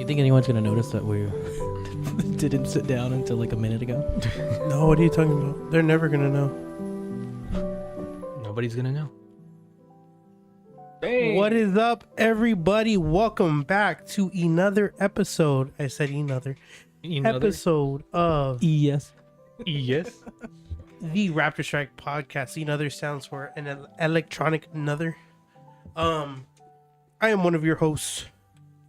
You think anyone's gonna notice that we didn't sit down until like a minute ago? No, what are you talking about? They're never gonna know. Nobody's gonna know. What is up, everybody? Welcome back to another episode. I said another episode of Yes. Yes. the Raptorstrike Podcast. Another stands for an electronic another. I am one of your hosts,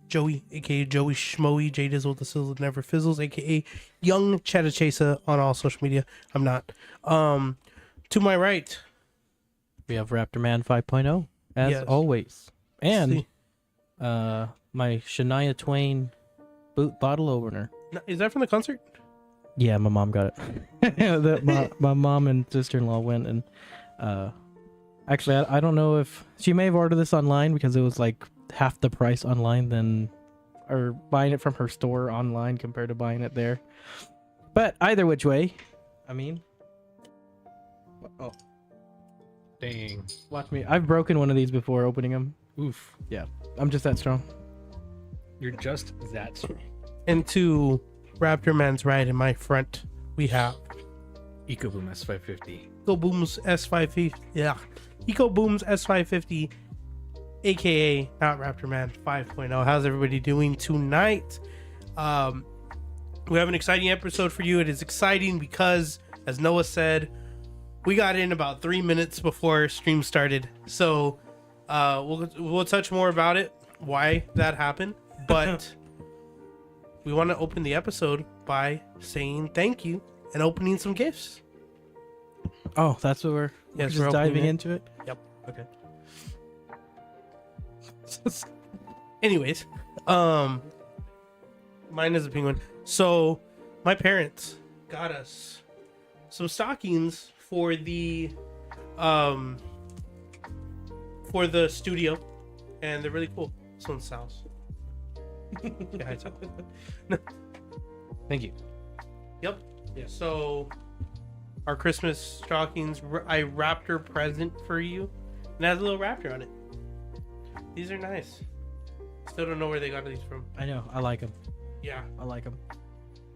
Joey, aka Joey Schmoey, J Dizzle, the Sizzle Never Fizzles, aka Young Cheddar Chaser on all social media. I'm not. To my right, We have Raptor Man 5.0 as Yes. always, and See. my Shania Twain boot bottle opener. Is that from the concert? Yeah, my mom got it. My mom and sister-in-law went and actually I don't know if she may have ordered this online because it was like half the price online than or buying it from her store online compared to buying it there. But either which way, I mean, oh, Dang. watch me. I've broken one of these before opening them. Oof. I'm just that strong. You're just that strong. And to Raptor Man's right in my front, we have EcoBoom S550. EcoBoom's S550. Yeah, EcoBoom's S550, aka not Raptor Man 5.0. How's everybody doing tonight? We have an exciting episode for you. It is exciting because, as Noah said, we got in about 3 minutes before stream started. So we'll touch more about it, why that happened, but we want to open the episode by saying thank you and opening some gifts. Oh, that's what we're Yes, just we're opening diving it. into it. Yep. Okay. Anyways, mine is a penguin. So my parents got us some stockings for the studio, and they're really cool. This one's Sal's. Yeah, hi, Sal. Thank you. Yep. Yeah. So our Christmas stockings, I Raptor present for you, and it has a little raptor on it. These are nice. Still don't know where they got these from. I know. I like them. Yeah. I like them.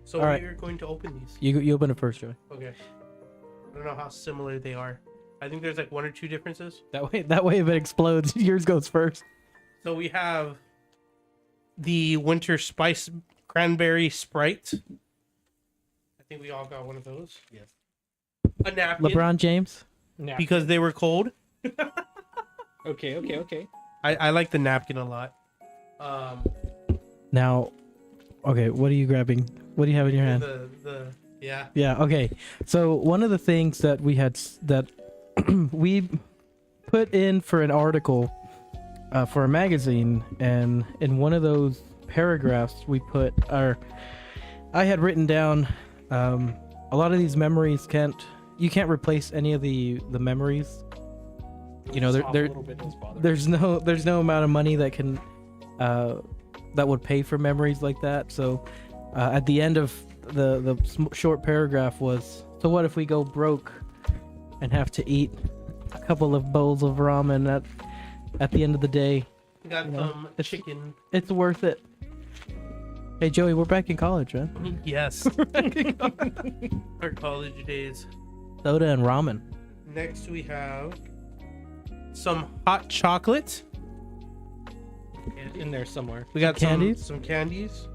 So All right. we're going to open these. You open it first, Joey. Okay. I don't know how similar they are. I think there's like one or two differences. That way, if it explodes, yours goes first. So we have the Winter Spice Cranberry Sprite. I think we all got one of those. Yes. A napkin. LeBron James. Because they were cold. Okay. I like the napkin a lot. Now, okay, what are you grabbing? What do you have in your hand? Yeah. Yeah. Okay. So one of the things that we had that we put in for an article for a magazine, and in one of those paragraphs we put I had written down a lot of these memories you can't replace any of the memories. You know, there's no amount of money that can that would pay for memories like that. So at the end of the short paragraph was, so what if we go broke and have to eat a couple of bowls of ramen at the end of the day? Got You know, some it's- chicken. It's worth it. Hey Joey, we're back in college, man. Yes. Our college days. Soda and ramen. Next we have some hot chocolate. In there somewhere. We got Candies? some candies.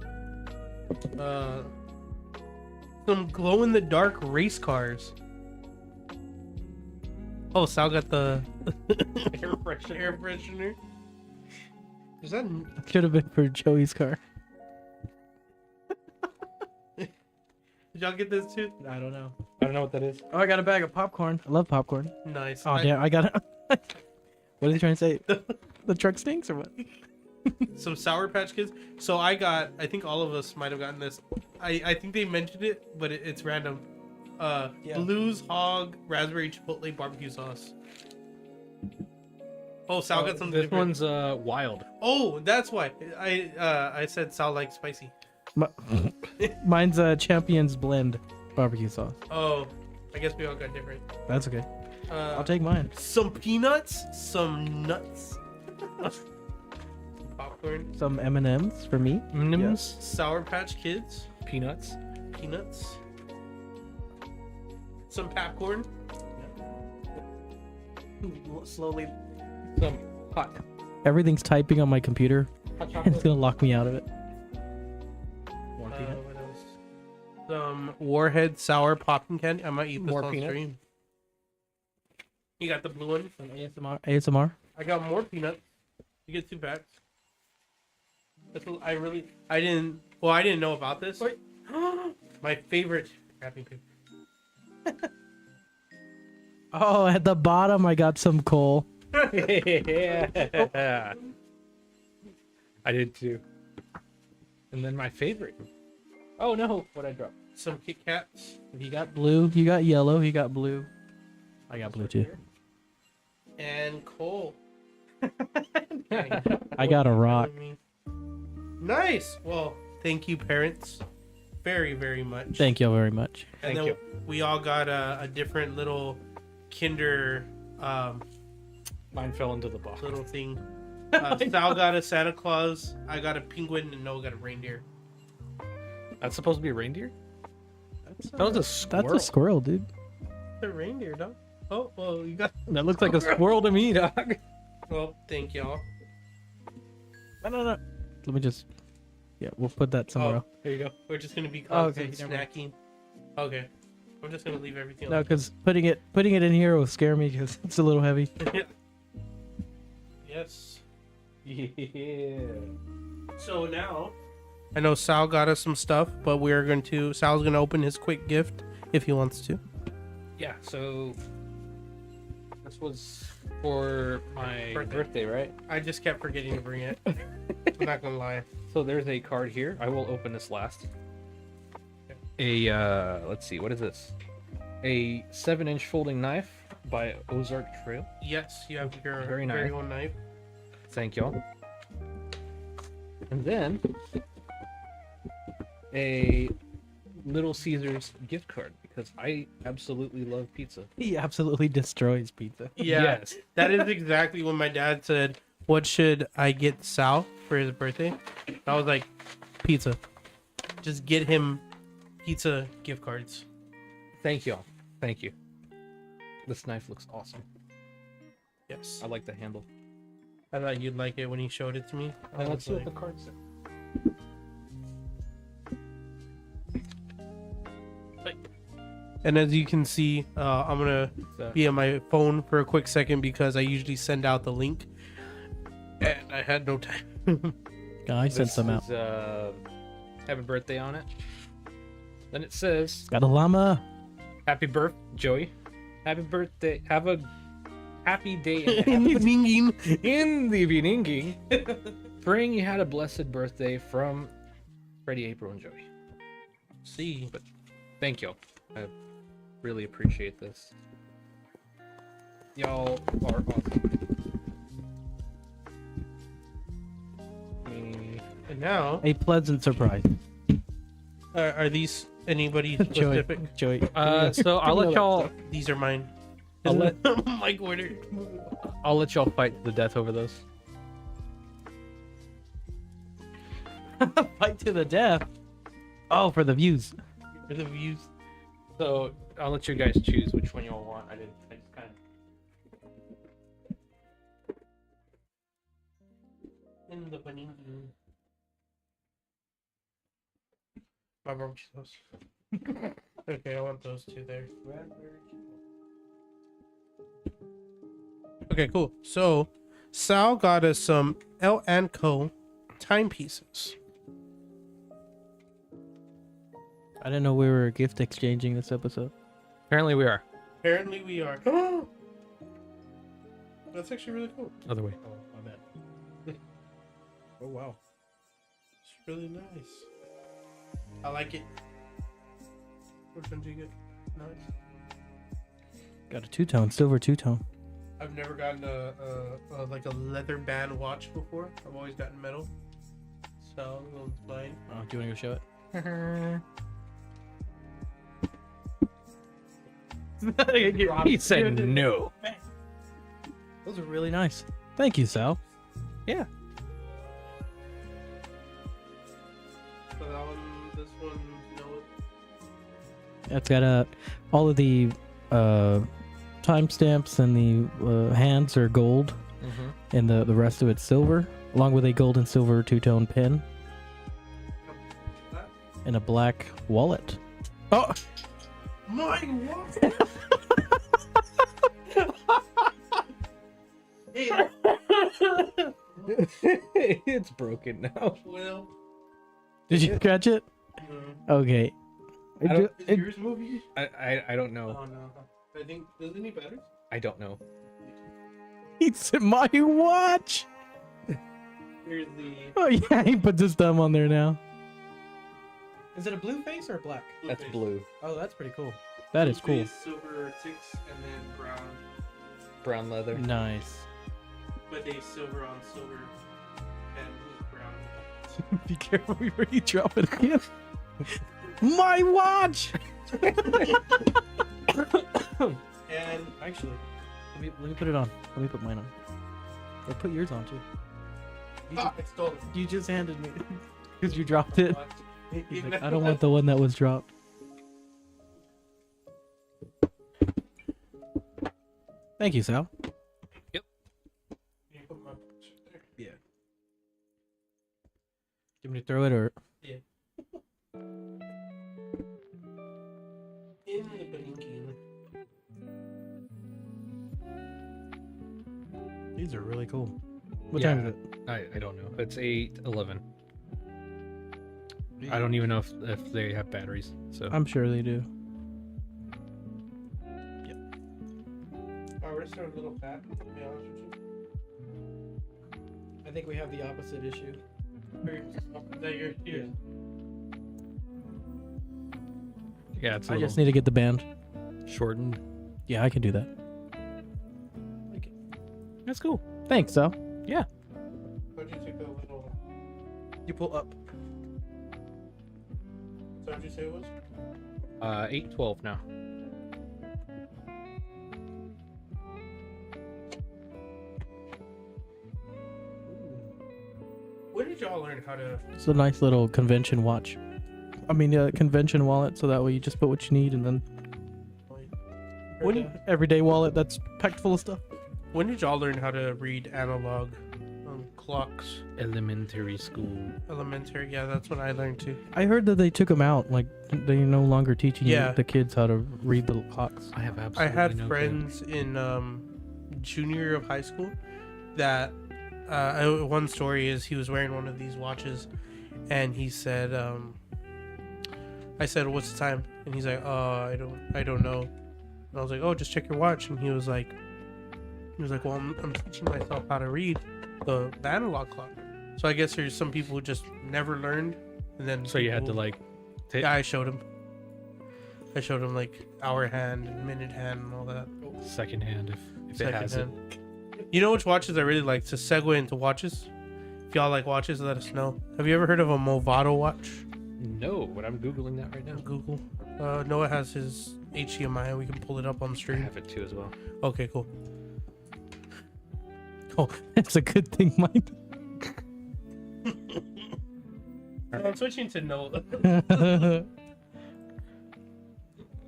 Some glow in the dark race cars. Oh, Sal got the Air freshener. air freshener. Is that Should have been for Joey's car. did y'all get this too? I don't know. I don't know what that is. Oh, I got a bag of popcorn. I love popcorn. Nice. Oh, damn, I got it. What are you trying to say? The truck stinks or what? Some Sour Patch Kids. So I think all of us might have gotten this. I think they mentioned it, but it's random. Yeah. Blues Hog Raspberry Chipotle Barbecue Sauce. Oh, Sal got something This different. one's wild. Oh, that's why. I said Sal likes spicy. Mine's a Champions Blend barbecue sauce. Oh, I guess we all got different. That's okay. Uh, I'll take mine. some peanuts, some nuts. Popcorn. popcorn. Some M&Ms for me. Nims, Sour Patch Kids. peanuts. Peanuts. Some popcorn. Slowly. Some hot Everything's typing on my computer. chocolate. It's gonna lock me out of it. More peanut. What else? Some Warhead sour popping candy. I might eat this More on peanut? stream. You got the blue one. Some ASMR. I got more peanuts. You get 2 packs. I didn't know about this. Wait. My favorite wrapping paper. Oh, at the bottom I got some coal. Yeah. I did too. And then my favorite. Oh no, what I dropped? Some Kit Kats. If you got blue, you got yellow, you got blue. I got blue too. And coal. I got a rock. Nice. Well, thank you, parents, very, very much. Thank you very much. And Thank then you. we all got a different little Kinder Mine fell into the box. little thing. Sal got a Santa Claus. I got a penguin, and Noah got a reindeer. That's supposed to be a reindeer? That was a squirrel. That's a squirrel, dude. The reindeer, dog. Oh, well, you got. That looks like a squirrel to me, dog. Well, thank y'all. No. Let me just. Yeah, we'll put that somewhere else. There you go. We're just gonna be Oh, okay, constant never mind. snacking. Okay, I'm just gonna leave everything. No, because putting it in here will scare me because it's a little heavy. Yes. Yeah. So now, I know Sal got us some stuff, but Sal's gonna open his quick gift if he wants to. Yeah, so this was for my birthday, right? I just kept forgetting to bring it. I'm not gonna lie. So there's a card here. I will open this last. Let's see, what is this? A 7-inch folding knife by Ozark Trail. Yes, you have your Very nice. very own knife. Thank y'all. And then a Little Caesars gift card because I absolutely love pizza. He absolutely destroys pizza. Yeah, Yes. that is exactly when my dad said, "What should I get Sal for his birthday?" I was like, "Pizza. Just get him pizza gift cards." Thank y'all. Thank you. This knife looks awesome. Yes, I like the handle. I thought you'd like it when he showed it to me. And let's see what the card says. And as you can see, I'm gonna be on my phone for a quick second because I usually send out the link, and I had no time. I sent some out. Have a birthday on it. Then it says, Got a llama. "Happy birthday, Joey. Happy birthday. Have a happy day In the singing. in the evening. Praying you had a blessed birthday from Freddie, April, and Joey." See, But thank y'all. I really appreciate this. Y'all are awesome. and now, A pleasant surprise. are these anybody specific? Joey. So I'll let y'all. These are mine. I'll let Mike ordered. I'll let y'all fight to the death over those. Fight to the death. Oh, for the views. For the views. So I'll let you guys choose which one y'all want. I just kind of. In the panini. My barbecue sauce. Okay, I want those two there. Okay, cool. So, Sal got us some L & Co timepieces. I didn't know we were gift exchanging this episode. Apparently we are. Apparently, we are. That's actually really cool. Other way. Oh, my bad. Oh, wow. It's really nice. I like it. Which one did you get? Nice. Got a two-tone, silver two-tone. I've never gotten a like a leather band watch before. I've always gotten metal. So we'll explain. Oh, do you want to go show it? He said no. Those are really nice. Thank you, Sal. Yeah. this one, no. It's got all of the timestamps, and the hands are gold, and the rest of it's silver, along with a gold and silver two-tone pen and a black wallet. Oh, My what? Hey, It's broken now. well, did you scratch it? no. Okay. I don't- Is yours movie? I don't know. Oh no. I think does it need batteries? I don't know. It's my watch. Here's the Oh yeah, he puts his thumb on there now. Is it a blue face or a black? That's face. blue. Oh, that's pretty cool. That is Blue cool. face, silver ticks, and then brown. Brown leather. Nice. But they silver on silver and brown. Be careful before you drop it again. My watch. And Actually, let me put it on. Let me put mine on. Or put yours on too. it's stolen. You just handed me because you dropped it. What? He's like, I don't want the one that was dropped. Thank you, Sal. You put my picture there. Yeah. Do you want me to throw it or? Yeah. In the blinking. These are really cool. What Yeah. time is it? I don't know. It's 8:11. I don't even know if they have batteries. So I'm sure they do. Our wrists are a little fat, to be honest with I think we have the opposite issue. you. Is that your ears? yeah, it's a I little just need to get the band. shortened. Yeah, I can do that. That's cool. Thanks, Sal. Why'd you take a little? You pull up. So what'd you say it was? 8:12 now. When did y'all learn how to? It's a nice little convention watch. I mean, convention wallet, so that way you just put what you need, and then When everyday wallet that's packed full of stuff. when did y'all learn how to read analog clocks? Elementary school. Elementary, yeah, that's when I learned too. I heard that they took them out. Like, they're no longer teaching Yeah. the kids how to read the clocks. I have I absolutely had no friends in junior year of high school that one story is he was wearing one of these watches, and he said, I said, "What's the time?" And he's like, "Oh, I don't know." And I was like, "Oh, just check your watch." And he was like, "Well, I'm teaching myself how to read the analog clock." So I guess there's some people who just never learned, and then So you had to people- like. Yeah, I showed him like hour hand and minute hand and all that. Second hand if it Second has hand. You know which watches I really like? To segue into watches. If y'all like watches, let us know. Have you ever heard of a Movado watch? it. No, but I'm googling that right now. Google. Noah has his HDMI. We can pull it up on the I stream. have it too as well. Okay, cool. Oh, that's a good thing, mine. I'm switching to Noah.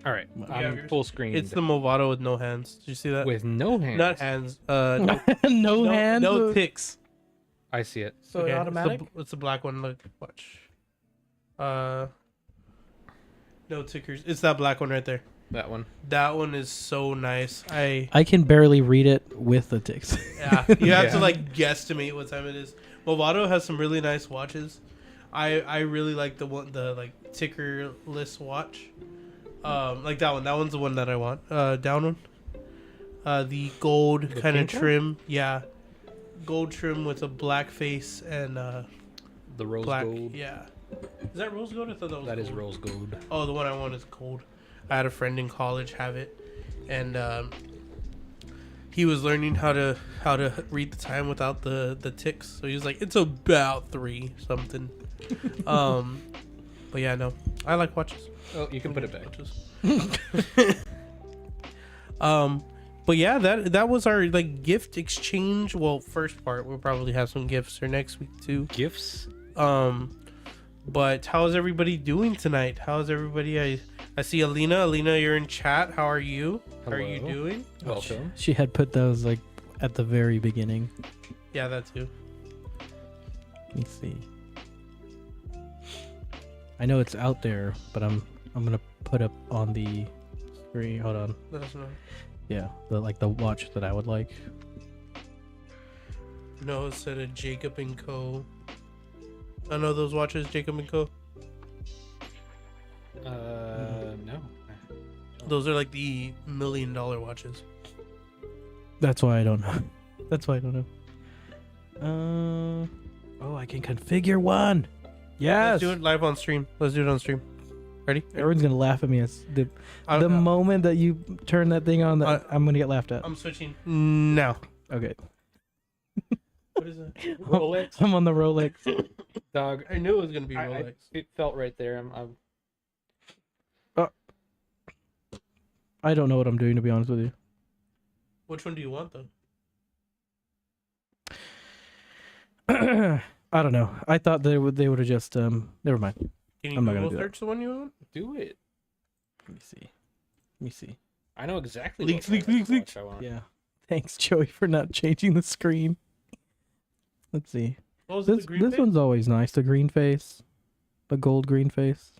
All right, have I'm yours? full screen. It's the Movado with no hands. Did you see that? with no hands. Not hands. no hands. No ticks. I see it. So Okay, automatic. It's the black one. Look, watch. No tickers. It's that black one right there. That one. That one is so nice. I can barely read it with the ticks. Yeah, you have to Yeah. like guesstimate what time it is. Movado has some really nice watches. I really like the like tickerless watch. Like that one. That one's the one that I want. Down one. The gold The kind of pink one? trim. Yeah, gold trim with a black face and The rose black. gold. Yeah. Is that rose gold? I thought that was. That is gold. rose gold. Oh, the one I want is gold. I had a friend in college have it, and he was learning how to read the time without the ticks. So he was like, "It's about 3 something." But yeah, no, I like watches. Oh, you can put it back. Watches. But yeah, that was our like gift exchange. Well, first part we'll probably have some gifts for next week too. Gifts. But how's everybody doing tonight? How's everybody? I see Alina. Alina, you're in chat. How are you? How are you Hello. doing? Welcome. She had put those like at the very beginning. Yeah, that too. Let me see. I know it's out there, but I'm gonna put up on the screen. Hold on. Let us know. Yeah, the watch that I would like. No, it said a Jacob and Co. I know those watches, Jacob and Co. No. Those are like the $1 million watches. That's why I don't know. That's why I don't know. Oh, I can configure one. Yes. Let's do it live on stream. Let's do it on stream. Ready? Everyone's gonna laugh at me as the I- moment that you turn that thing on. That I'm gonna get laughed at. I'm switching now. Okay. What is it? Rolex. I'm on the Rolex. Dog. I knew it was gonna be I, Rolex. it felt right there. I'm I don't know what I'm doing, to be honest with you. Which one do you want though? I don't know. I thought they would have just never mind. Can you I'm not gonna Google do that. search the one you want? do it. Let me see. Let me see. I know exactly. Leaks, what leaks, Rolex leaks, leaks. watch I want. Yeah. Thanks, Joey, for not changing the screen. Let's see. What was it, This the green this face? one's always nice. The green face, the gold green face.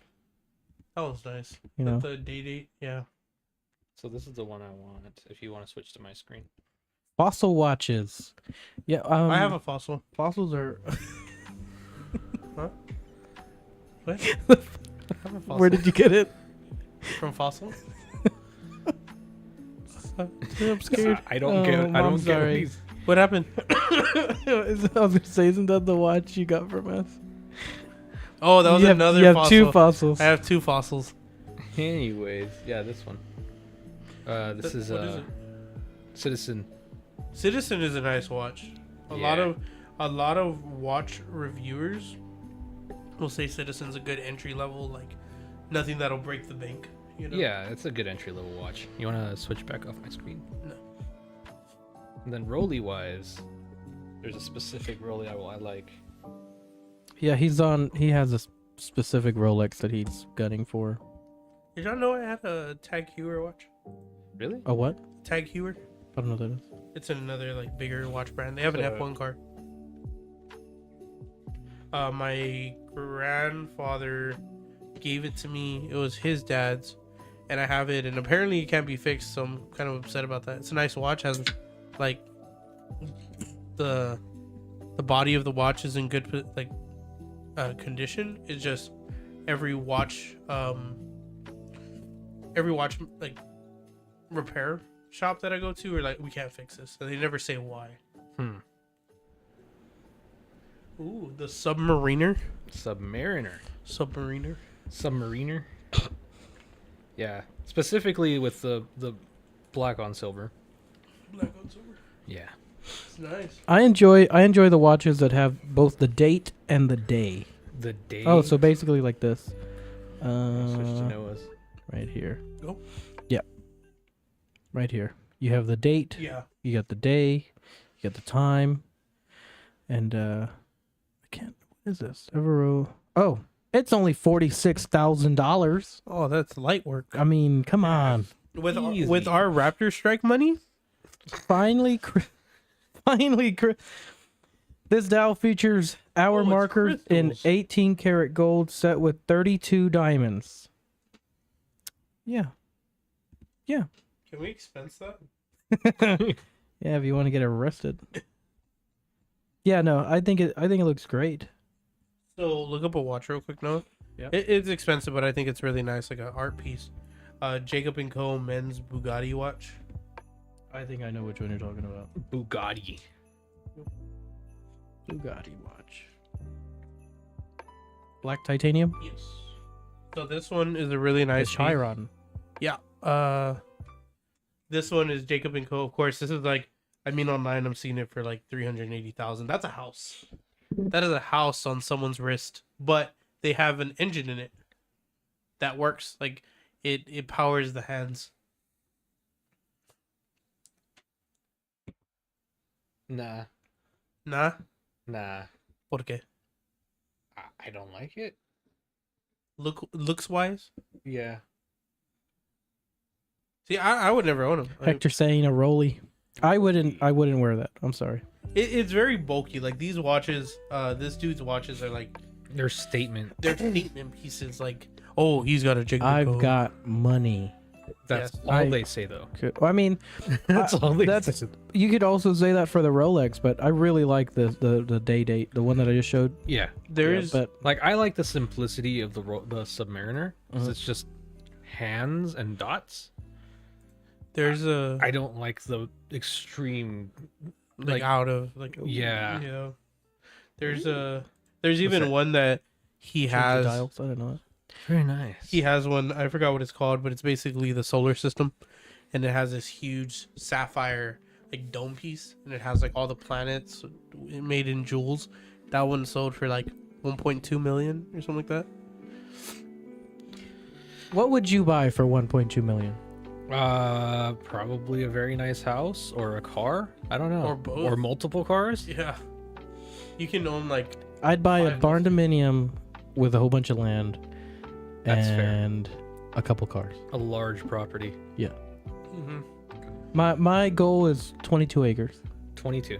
That one's nice. You know. The date, yeah. So this is the one I want. If you want to switch to my screen. Fossil watches. Yeah. I have a fossil. fossils are. What? I have a fossil. Where did you get it? From fossil? I'm scared. I don't get. I I'm don't get sorry. these. What happened? I was gonna say, isn't that the watch you got from us? Oh, that was you have, another you have fossil. two fossils. I have two fossils. Anyways, yeah, this one. This is What is it? Citizen. Citizen is a nice watch. A lot of watch reviewers will say Citizen's a good entry level, like nothing that'll break the bank. You know? Yeah, it's a good entry level watch. You want to switch back off my screen? No. And then Rolly wise, there's a specific Rolly I like. Yeah, he has a specific Rolex that he's gunning for. Did y'all know I had a Tag Heuer watch? Really? A what? Tag Heuer? I don't know what that is. It's another like bigger watch brand. They have an So- F1 car. My grandfather gave it to me. It was his dad's, and I have it. And apparently it can't be fixed, so I'm kind of upset about that. It's a nice watch. Has like the body of the watch is in good condition. It's just every watch like repair shop that I go to are like, we can't fix this, and they never say why. Ooh, the Submariner. Submariner. Yeah, specifically with the black on silver. Black on silver. Yeah. It's nice. I enjoy the watches that have both the date and the day. The day. Oh, so basically like this. Switch to Noah's. Right here. Go. Yep. Right here. You have the date. Yeah. You got the day. You got the time. And I can't. What is this? Evero. Oh, it's only $46,000. Oh, that's light work. I mean, come on. With Easy. with our Raptorstrike money. Finally, this dial features hour Oh, it's markers in crystals. 18 karat gold set with 32 diamonds. Yeah. Can we expense that? Yeah, if you want to get arrested. Yeah, no, I think it looks great. So look up a watch real quick, Noah. Yep. It's expensive, but I think it's really nice, like an art piece. Jacob and Co. men's Bugatti watch. I think I know which one you're talking about. Bugatti. Bugatti watch. Black titanium? Yes. So this one is a really nice Nice Chiron. Yeah. This one is Jacob and Co. Of course, this is like, I mean, online I'm seeing it for like 380,000. That's a house. That is a house on someone's wrist, but they have an engine in it that works. Like it powers the hands. Nah. Nah. Nah. ¿Por qué? I don't like it. looks wise. Yeah. See, I would never own them. Hector saying a Rolly. I wouldn't wear that. I'm sorry. It's very bulky. Like these watches, this dude's watches are like Their statement. they're statement pieces. Like, oh, he's got a Jiggly I've Code. got money. That's Yes. all they say, though. I mean, That's all they that's- say. you could also say that for the Rolex, but I really like the day date, the one that I just showed. Yeah. There's But Like, I like the simplicity of the Submariner. 'Cause Mhm. it's just hands and dots. there's a I don't like the extreme. like out of like Yeah. you know. There's even that? one that he change the has. dials. I don't know. Very nice. He has one. I forgot what it's called, but it's basically the solar system, and it has this huge sapphire like dome piece, and it has like all the planets made in jewels. That one sold for like 1.2 million or something like that. What would you buy for 1.2 million? Probably a very nice house or a car. I don't know. Or both. Or multiple cars. Yeah, you can own like I'd buy a Five. barn dominium with a whole bunch of land That's fair. and a couple cars. A large property. mhm. My goal is 22 acres. 22.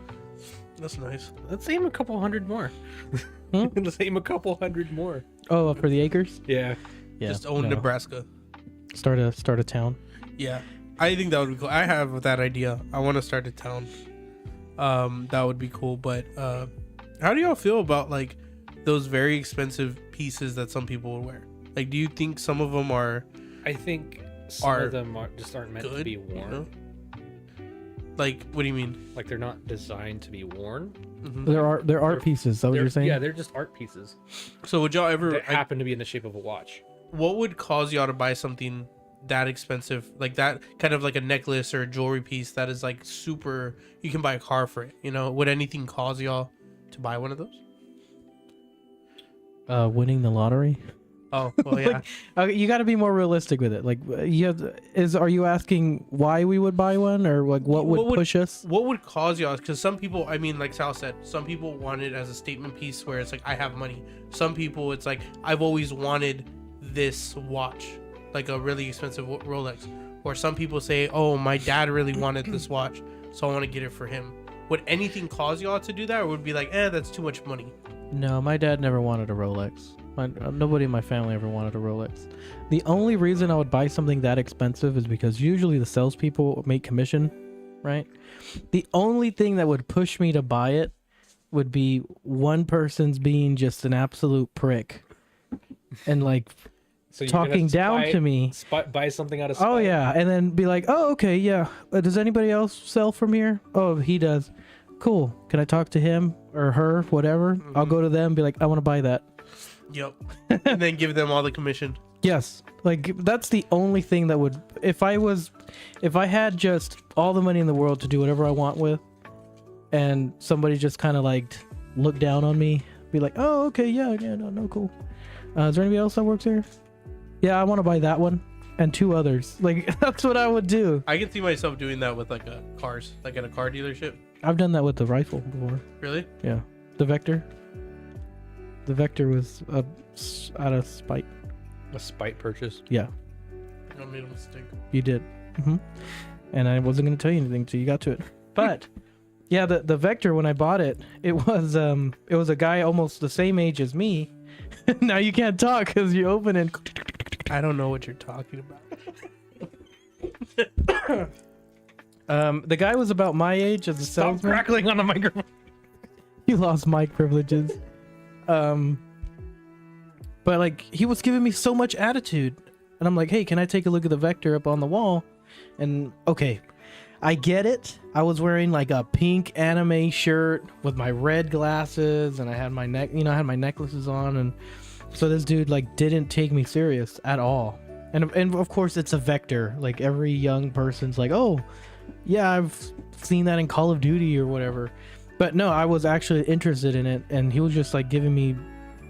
That's nice. Let's aim a couple hundred more. Hmm? Let's aim a couple hundred more. Oh, for the acres? Yeah. Yeah. Just own no. Nebraska. Start a town. Yeah, I think that would be cool. I have that idea. I want to start a town. That would be cool. But how do y'all feel about like those very expensive pieces that some people would wear? Like, do you think some of them are I think some Are of them just aren't meant good? to be you worn. know? Like, what do you mean? Like, they're not designed to be worn. Mhm. There are art pieces. Is that what you're saying? Yeah, they're just art pieces So would y'all ever? that happen to be in the shape of a watch. What would cause y'all to buy something that expensive, like that kind of like a necklace or a jewelry piece that is like super? You can buy a car for it. You know, would anything cause y'all to buy one of those? Winning the lottery. Oh, well, yeah. You got to be more realistic with it. Like, are you asking why we would buy one, or like what would push us? What would cause y'all? Because some people, I mean, like Sal said, some people want it as a statement piece where it's like, I have money. Some people, it's like, I've always wanted this watch, like a really expensive Rolex. Or some people say, oh, my dad really wanted this watch, so I want to get it for him. Would anything cause y'all to do that, or would it be like, that's too much money? No, my dad never wanted a Rolex. Nobody in my family ever wanted a Rolex. The only reason I would buy something that expensive is because usually the salespeople make commission, right? The only thing that would push me to buy it would be one person's being just an absolute prick and like So you're talking gonna down to me. buy something out of spite. Oh yeah, and then be like, "Oh okay, yeah. Does anybody else sell from here? Oh, he does. Cool. Can I talk to him or her, whatever? I'll go to them, be like, I want to buy that." Yep. And then give them all the commission. Yes, like that's the only thing that would, if I had just all the money in the world to do whatever I want with, and somebody just kind of like look down on me, be like, "Oh okay, yeah, no, cool. Is there anybody else that works here? Yeah, I want to buy that one and two others." Like that's what I would do. I can see myself doing that with like cars, like at a car dealership. I've done that with the rifle before. Really? Yeah, the Vector. The Vector was out of spite. A spite purchase. Yeah, I made a mistake. you did. And I wasn't going to tell you anything till you got to it. But yeah, the Vector, when I bought it, it was a guy almost the same age as me. Now you can't talk because you open it. I don't know what you're talking about. The guy was about my age as a Stop salesman. crackling on the microphone. You lost mic privileges. But like he was giving me so much attitude, and I'm like, "Hey, can I take a look at the Vector up on the wall?" And okay, I get it. I was wearing like a pink anime shirt with my red glasses, and I had my I had my necklaces on, and so this dude like didn't take me serious at all. And of course it's a Vector. Like every young person's like, "Oh, yeah, I've seen that in Call of Duty or whatever." But no, I was actually interested in it, and he was just like giving me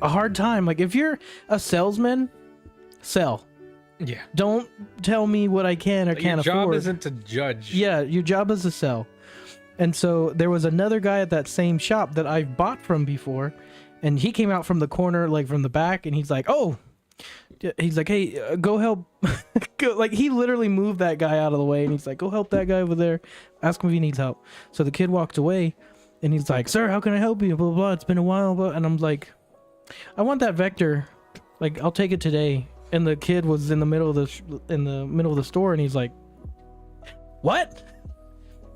a hard time. Like, if you're a salesman, sell. Yeah. Don't tell me what I can or can't Your job afford. isn't to judge. Yeah, your job is to sell. And so there was another guy at that same shop that I've bought from before, and he came out from the corner, like from the back, and he's like, "Oh, he's like, hey, go help. Like, he literally moved that guy out of the way, and he's like, go help that guy over there. Ask him if he needs help. So the kid walked away, and he's like, sir, how can I help you? Blah, blah, blah. It's been a while. Blah. And I'm like, I want that Vector. Like, I'll take it today. And the kid was in the middle of the store, and he's like, what?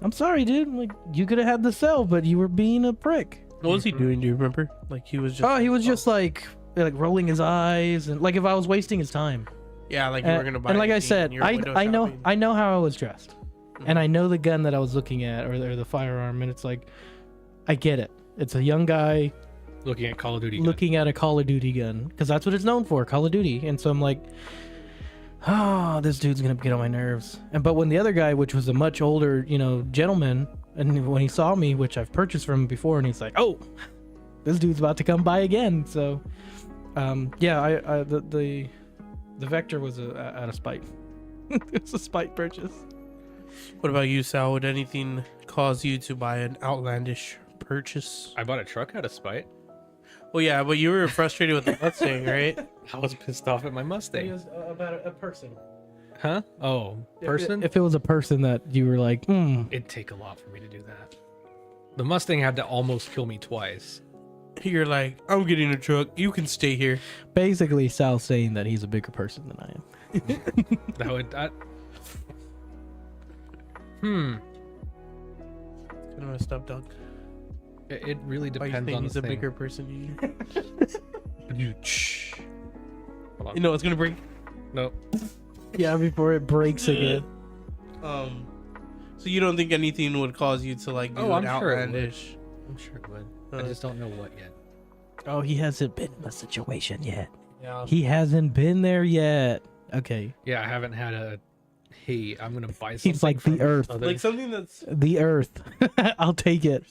I'm sorry, dude. Like, you could have had the cell, but you were being a prick. What was he doing? Do you remember? Like, he was just. Oh, he was just like rolling his eyes, and like if I was wasting his time. Yeah, like you were gonna buy. And like I anything said, and you were window I know shopping. how I was dressed, and I know the gun that I was looking at, or the firearm, and it's like, I get it. It's a young guy Looking at Call of Duty. looking at a Call of Duty gun, because that's what it's known for, Call of Duty. And so I'm like, oh, this dude's gonna get on my nerves. But when the other guy, which was a much older, gentleman, and when he saw me, which I've purchased from him before, and he's like, oh, this dude's about to come by again. So, yeah, the Vector was out of spite. It was a spite purchase. What about you, Sal? Would anything cause you to buy an outlandish purchase? I bought a truck out of spite. Well, yeah, but you were frustrated with the Mustang, right? I was pissed off at my It Mustang. was about a person. Huh? Oh, person? If it was a person that you were like, It'd take a lot for me to do that. The Mustang had to almost kill me twice. You're like, I'm getting a truck. You can stay here. basically Sal's saying that he's a bigger person than I am. That would. Kind of messed up, dog. It really Why you depends think on he's the a thing. bigger person? Hold on. You know it's gonna break. Nope. Yeah, before it breaks again. So you don't think anything would cause you to like do Oh, an I'm sure it would. outlandish? I'm sure it would. I just don't know what yet. Oh, he hasn't been in the situation yet. Yeah. He hasn't been there yet. Okay. Yeah, I haven't had a. Hey, I'm gonna buy something. He's like from the earth. others. Like something that's The earth. I'll take it.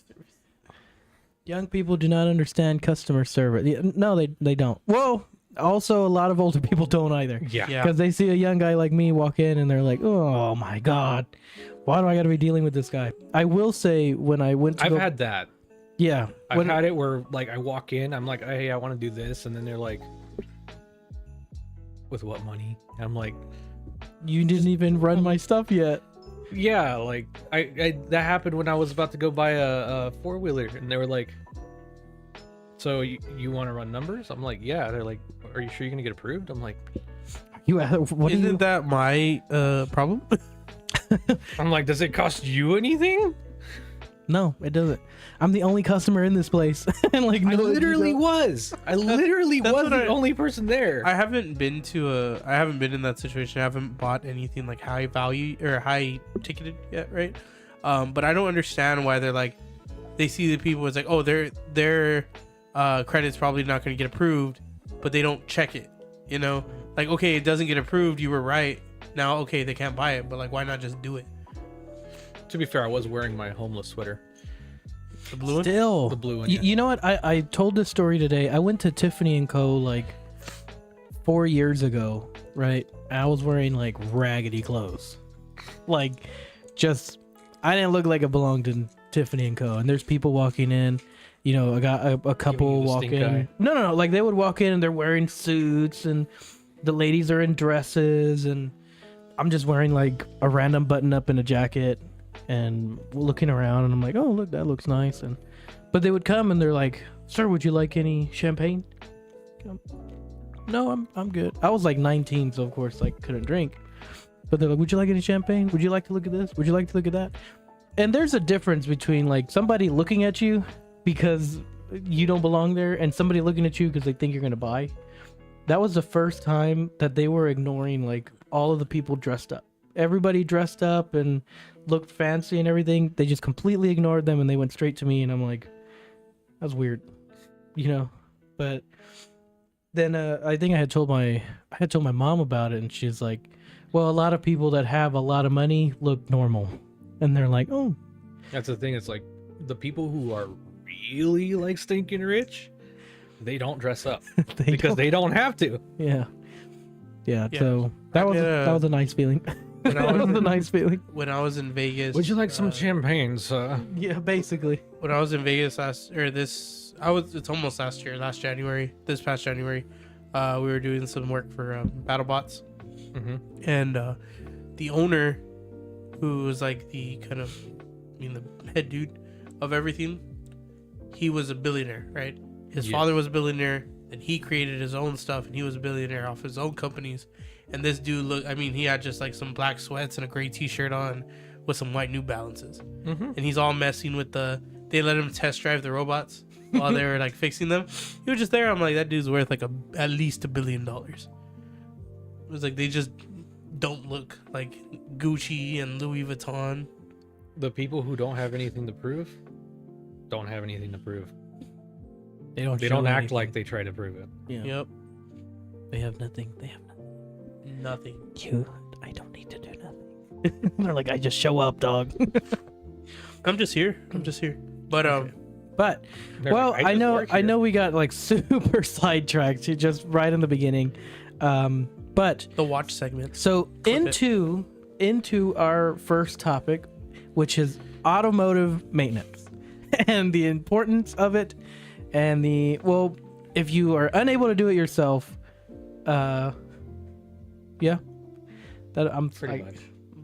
Young people do not understand customer service. No, they don't. Whoa. Also, a lot of older people don't either. Yeah. yeah. Because they see a young guy like me walk in and they're like, oh my God, why do I got to be dealing with this guy? I will say when I went to I've had that. yeah. I've had it where like I walk in, I'm like, hey, I want to do this, and then they're like, with what money? And I'm like, You didn't even run my stuff yet. yeah, like I that happened when I was about to go buy a 4-wheeler, and they were like, so you want to run numbers? I'm like, yeah. They're like, are you sure you're gonna get approved? I'm like, What do you? Isn't that my problem? does it cost you anything? No, it doesn't. I'm the only customer in this place. And like, I no, literally you don't. was. I literally that's was what the I- only person there. I haven't been in that situation. I haven't bought anything like high value or high ticketed yet, right? But I don't understand why they're like, they see the people. It's like, oh, their credit's probably not going to get approved, but they don't check it. You know, like, okay, it doesn't get approved. You were right. Now, okay, they can't buy it, but like, why not just do it? To be fair, I was wearing my homeless sweater. The blue one? Still, The blue one, You, yeah. you know what? I told this story today. I went to Tiffany & Co. like 4 years ago, right? I was wearing like raggedy clothes, like just I didn't look like I belonged in Tiffany & Co. And there's people walking in. You know, I got a couple you the walk stink in. eye. No. Like they would walk in and they're wearing suits, and the ladies are in dresses, and I'm just wearing like a random button up and a jacket, and looking around, and I'm like, oh look, that looks nice. And but they would come and they're like, sir, would you like any champagne? No, I'm good. I was like 19, so of course like couldn't drink. But they're like, would you like any champagne? Would you like to look at this? Would you like to look at that? And there's a difference between like somebody looking at you because you don't belong there, and somebody looking at you because they think you're gonna buy. That was the first time that they were ignoring like all of the people dressed up. Everybody dressed up and looked fancy and everything. They just completely ignored them and they went straight to me, and I'm like, that's weird, you know. But then I think I had told my mom about it, and she's like, well, a lot of people that have a lot of money look normal, and they're like, oh, That's the thing. It's like the people who are really like stinking rich, they don't dress up because they don't have to. yeah. Yeah. So that was that was a nice feeling. When I That was was a in- nice feeling. When I was in Vegas, Would you like some uh, champagne, sir? Yeah, basically. when I was in Vegas last January, this past January, We were doing some work for BattleBots, Mm-hmm. and the owner, who was like the kind of, the head dude of everything, he was a billionaire, right? His father was a billionaire, and he created his own stuff, and he was a billionaire off his own companies. And this dude he had just like some black sweats and a gray t-shirt on with some white New Balances. Mm-hmm. And he's all messing with they let him test drive the robots while they were like fixing them. He was just there. I'm like, that dude's worth like at least $1 billion. It was like, they just don't look like Gucci and Louis Vuitton. The people who don't have anything to prove don't have anything to prove. They don't. They don't act like they try to prove it. Yeah. Yep. They have nothing. Nothing. I don't need to do nothing. They're like, I just show up, dog. I'm just here. But But They're well, like, I just know work I here. know we got like super sidetracked just right in the beginning. But the watch segment. so into our first topic, which is automotive maintenance and the importance of it, and if you are unable to do it yourself, Pretty much.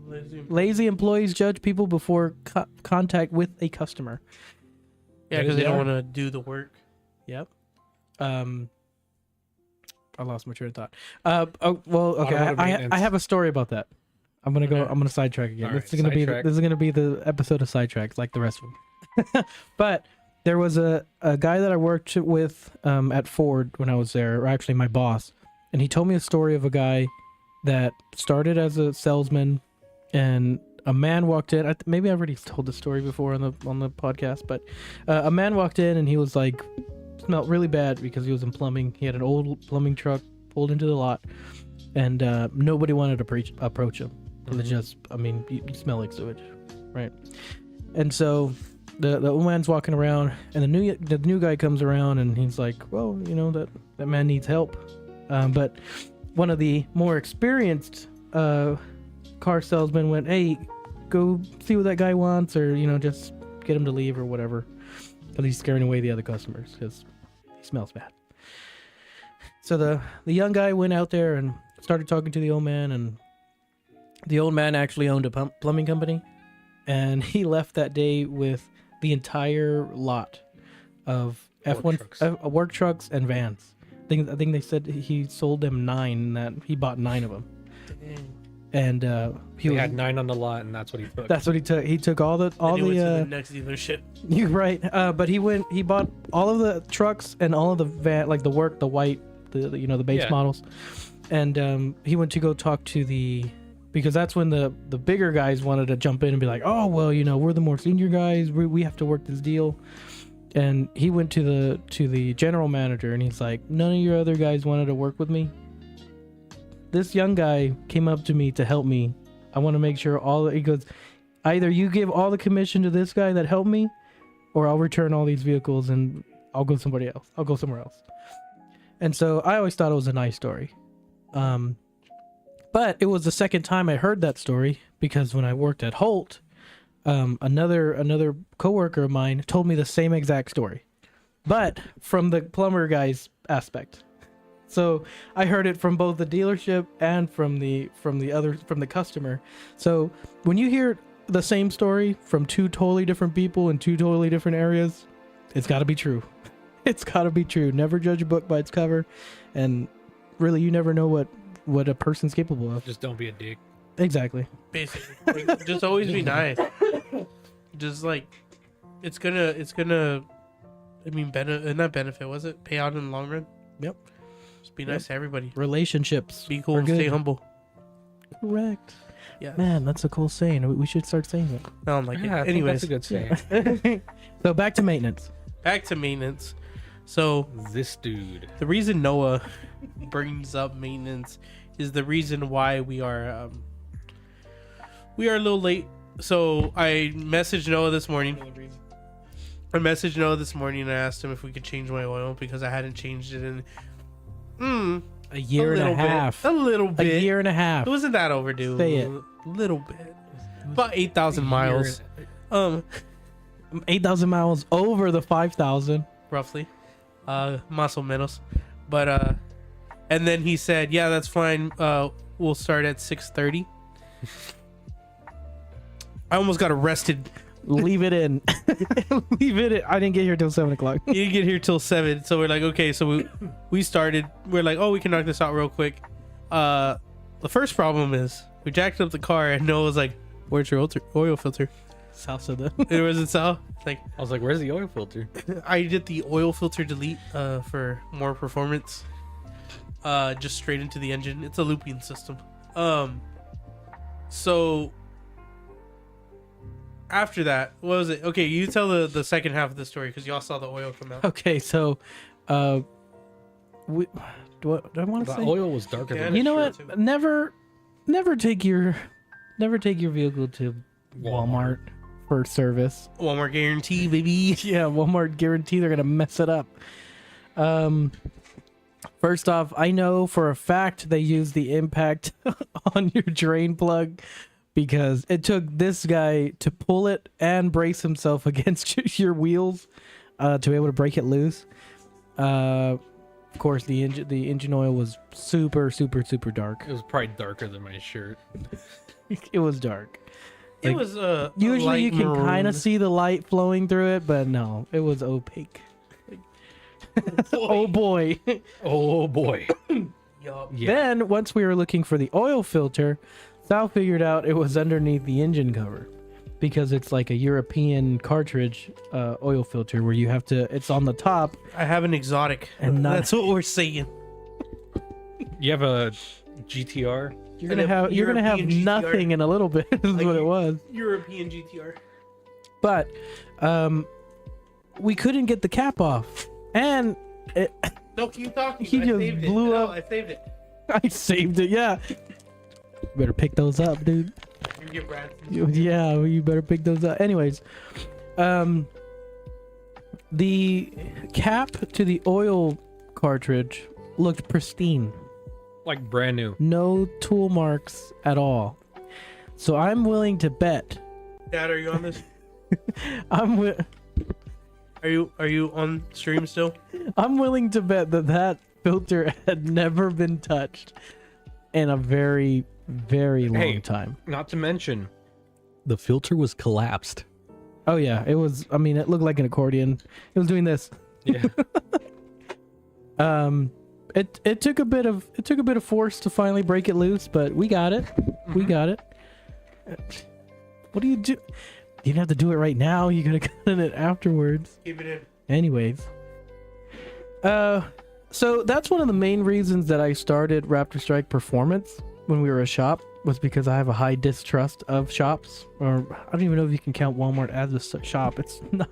Lazy. lazy employees judge people before contact with a customer. Yeah, because they Yeah. don't want to do the work. Yep. I lost my train of thought. Okay. Automotive I maintenance. have a story about that. I'm gonna go. Okay. I'm gonna sidetrack again. All This right, is gonna be. sidetrack. This is gonna be the episode of sidetracks, like the rest of them. But there was a guy that I worked with at Ford when I was there, or actually my boss, and he told me a story of a guy that started as a salesman, and a man walked in. Maybe I already told the story before on the podcast, but a man walked in and he was like, smelled really bad because he was in plumbing. He had an old plumbing truck pulled into the lot, and nobody wanted to approach him. It was just, you smell like sewage, right? And so the old man's walking around, and the new guy comes around, and he's like, well, that man needs help. But one of the more experienced car salesmen went, hey, go see what that guy wants, or just get him to leave or whatever, because he's scaring away the other customers because he smells bad. So the young guy went out there and started talking to the old man, and the old man actually owned a plumbing company, and he left that day with the entire lot of work trucks and vans. I think they said he sold them 9, and that he bought 9 of them. Dang. And He had 9 on the lot, and that's what he took. That's what he took. He took all And he went to the next dealership. You're right. But he bought all of the trucks and all of the van, like the white, the base models. And he went to go talk to because that's when the bigger guys wanted to jump in and be like, oh, well, we're the more senior guys. We have to work this deal. And he went to the general manager, and he's like, none of your other guys wanted to work with me. This young guy came up to me to help me. I want to make sure he goes, either you give all the commission to this guy that helped me, or I'll return all these vehicles and I'll go somewhere else. And so I always thought it was a nice story. But it was the second time I heard that story, because when I worked at Holt, another coworker of mine told me the same exact story, but from the plumber guy's aspect. So I heard it from both the dealership and from the customer. So when you hear the same story from 2 totally different people in 2 totally different areas, it's got to be true. It's got to be true. Never judge a book by its cover, and really, you never know what a person's capable of. Just don't be a dick. Exactly. Basically, just always be nice. Just like it's gonna. Not benefit. Was it pay out in the long run? Yep. Just be nice to everybody. Relationships. Be cool are and good. stay humble. Correct. Yeah. Man, that's a cool saying. We should start saying I don't like Yeah, I it. think Anyways, that's a good saying. it. So back to maintenance. back to maintenance. So This dude. the reason Noah brings up maintenance is the reason why we are a little late. So I messaged Noah this morning. And I asked him if we could change my oil because I hadn't changed it in A year and a half. A little bit. A year and a half. It wasn't that overdue. Say it. A little bit. About 8,000 miles. 8,000 miles over the 5,000. Roughly. Más o menos. But And then he said, yeah, that's fine. We'll start at 6:30. I almost got arrested. Leave it in. Leave it in. I didn't get here till 7 o'clock. You didn't get here till 7. So we're like, okay. So we started. We're like, oh, we can knock this out real quick. The first problem is we jacked up the car and Noah was like, where's your oil filter? South said that. It was in South. Like, I was like, where's the oil filter? I did the oil filter delete for more performance. Just straight into the engine. It's a looping system. So after that, what was it? Okay, you tell the second half of the story because y'all saw the oil come out. Okay, so do I want to The say oil was darker Yeah, than you know sure, what? too. Never take your vehicle to Walmart for service. Walmart guarantee, baby. Yeah, Walmart guarantee they're gonna mess it up. First off, I know for a fact they use the impact on your drain plug because it took this guy to pull it and brace himself against your wheels to be able to break it loose. Of course, the engine oil was super dark. It was probably darker than my shirt. It was dark. It Like, was Usually you light can kind maroon. of see the light flowing through it, but no, it was opaque. Oh boy. Oh boy. Yup. Yeah. Then once we were looking for the oil filter, Sal figured out it was underneath the engine cover because it's like a European cartridge oil filter where you have to, it's on the top. I have an exotic, And not- that's what we're saying. You have a GTR? You're And gonna a have European GTR. nothing in a little bit is Like what it you- was. European GTR. But we couldn't get the cap off, and No, keep talking. He I just saved blew it. No, up. I saved it. I saved it. Yeah, better pick those up, dude. You get Brad. Yeah, you better pick those up. Anyways, the cap to the oil cartridge looked pristine. Like brand new. No tool marks at all. So I'm willing to bet. Dad, are you on this? I'm Are you on stream still? willing to bet that filter had never been touched in a very long Hey. time. Not to mention, the filter was collapsed. Oh yeah, it was. I mean, it looked like an accordion. It was doing this. Yeah. It took a bit of force to finally break it loose, but we got it. We got it. What do? You didn't have to do it right now. You gotta cut it afterwards. Keep it in. Anyways, so that's one of the main reasons that I started Raptorstrike Performance when we were a shop was because I have a high distrust of shops, or I don't even know if you can count Walmart as a shop. It's not.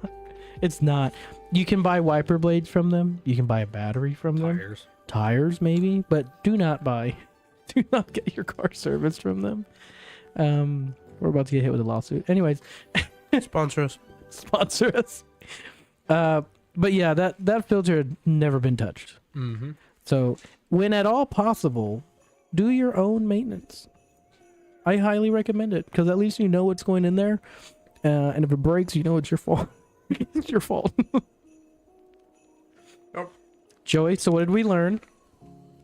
It's not. You can buy wiper blades from them. You can buy a battery from them. Tires maybe, but do not get your car serviced from them. We're about to get hit with a lawsuit. Anyways, Sponsor us. sponsor us. But yeah, that filter had never been touched. Mm-hmm. So when at all possible, do your own maintenance. I highly recommend it because at least you know what's going in there, and if it breaks, you know it's your fault. It's your fault. Nope. Joey, so what did we learn?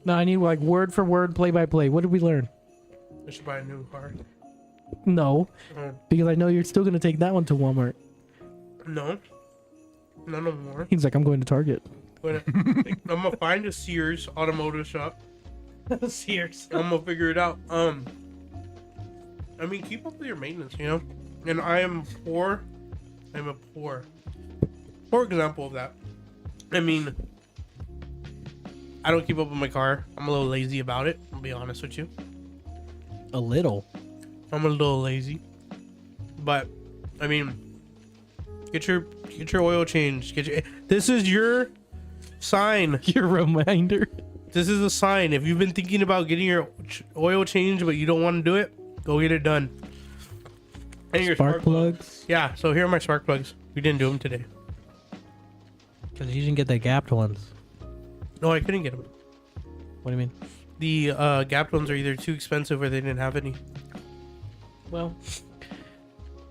No, I need like word for word, play by play. What did we learn? I should buy a new car. No, Uh, because I know you're still gonna take that one to Walmart. no. None no more. He's like, I'm going to Target. But I'm gonna find a Sears automotive shop. Sears. I'm gonna figure it out. I mean, keep up with your maintenance, you know. And I am poor. I'm a poor example of that. I mean, I don't keep up with my car. I'm a little lazy about it. I'll be honest with you. A little. I'm a little lazy, but I mean, get your oil changed. This is your sign. Your reminder. This is a sign. If you've been thinking about getting your oil changed but you don't want to do it, go get it done. And your Spark plugs. Yeah. So here are my spark plugs. We didn't do them today. Because you didn't get the gapped ones. No, I couldn't get them. What do you mean? The gapped ones are either too expensive or they didn't have any. Well,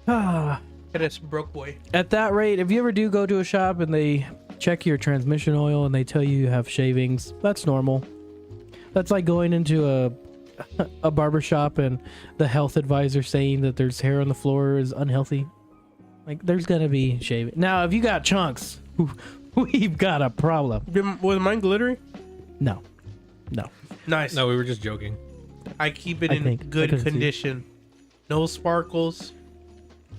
And it's broke boy. at that rate, if you ever do go to a shop and they check your transmission oil and they tell you have shavings, that's normal. That's like going into a barber shop and the health advisor saying that there's hair on the floor is unhealthy. Like, there's gonna be shaving. Now, if you got chunks, we've got a problem. Was mine glittery? No. Nice. No, we were just joking. I keep it I in think. I good couldn't see. condition. No sparkles.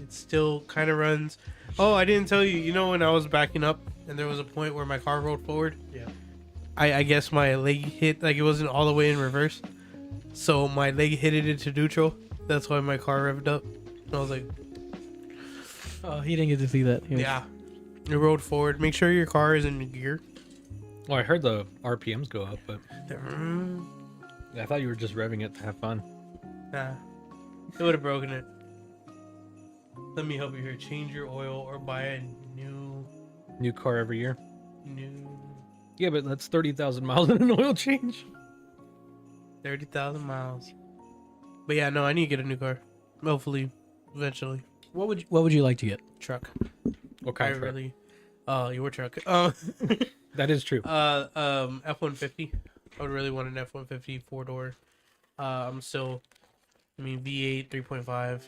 It still kind of runs. Oh, I didn't tell you. You know when I was backing up and there was a point where my car rolled forward? Yeah. I guess my leg hit, like it wasn't all the way in reverse. So my leg hit it into neutral. That's why my car revved up. And I was like, Oh, he didn't get to see that. He was- yeah. It rolled forward. Make sure your car is in gear. Well, I heard the RPMs go up, but Nah. I thought you were just revving it to have fun. It would have broken it. Let me help you here. Change your oil or buy a New car every year. new Yeah, but that's 30,000 miles in an oil change. 30,000 miles. But yeah, no, I need to get a new car. Hopefully, eventually. What would you like to get? Truck. What I kind of truck? really. Your truck. That is true. F-150. I would really want an F-150 4-door. I'm still. I mean, V8 3.5.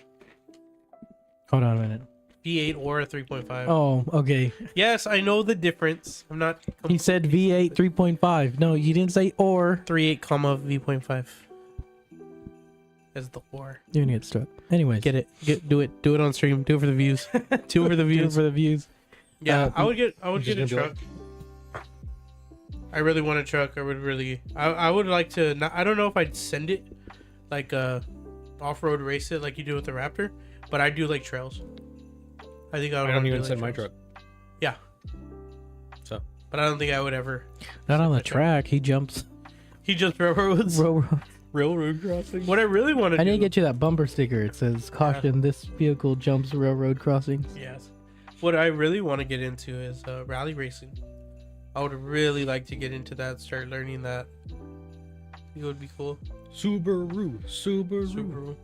Hold on a minute. V8 or a 3.5. Oh, okay. Yes, I know the difference. I'm not. He said V8 3.5. No, you didn't say or. 3.8 comma V.5. As the or. You're gonna get struck. Anyways. Get it. Do it on stream. Do it for the views. Do it for the Do it views. for the views. Yeah, I would get You're a just gonna truck. I really want a truck. I would like to not, I don't know if I'd send it like off-road race it like you do with the Raptor, but I do like trails. I think I would I don't wanna even do, like, send my trails. truck. Yeah. So But I don't think I would ever. Not on the my truck. track. He jumps. He just railroads. railroad crossing. What I really want to I do. need to get you that bumper sticker. It says, "Caution: This vehicle jumps railroad crossings." Yes. What I really want to get into is rally racing. I would really like to get into that. Start learning that. I think it would be cool. Subaru.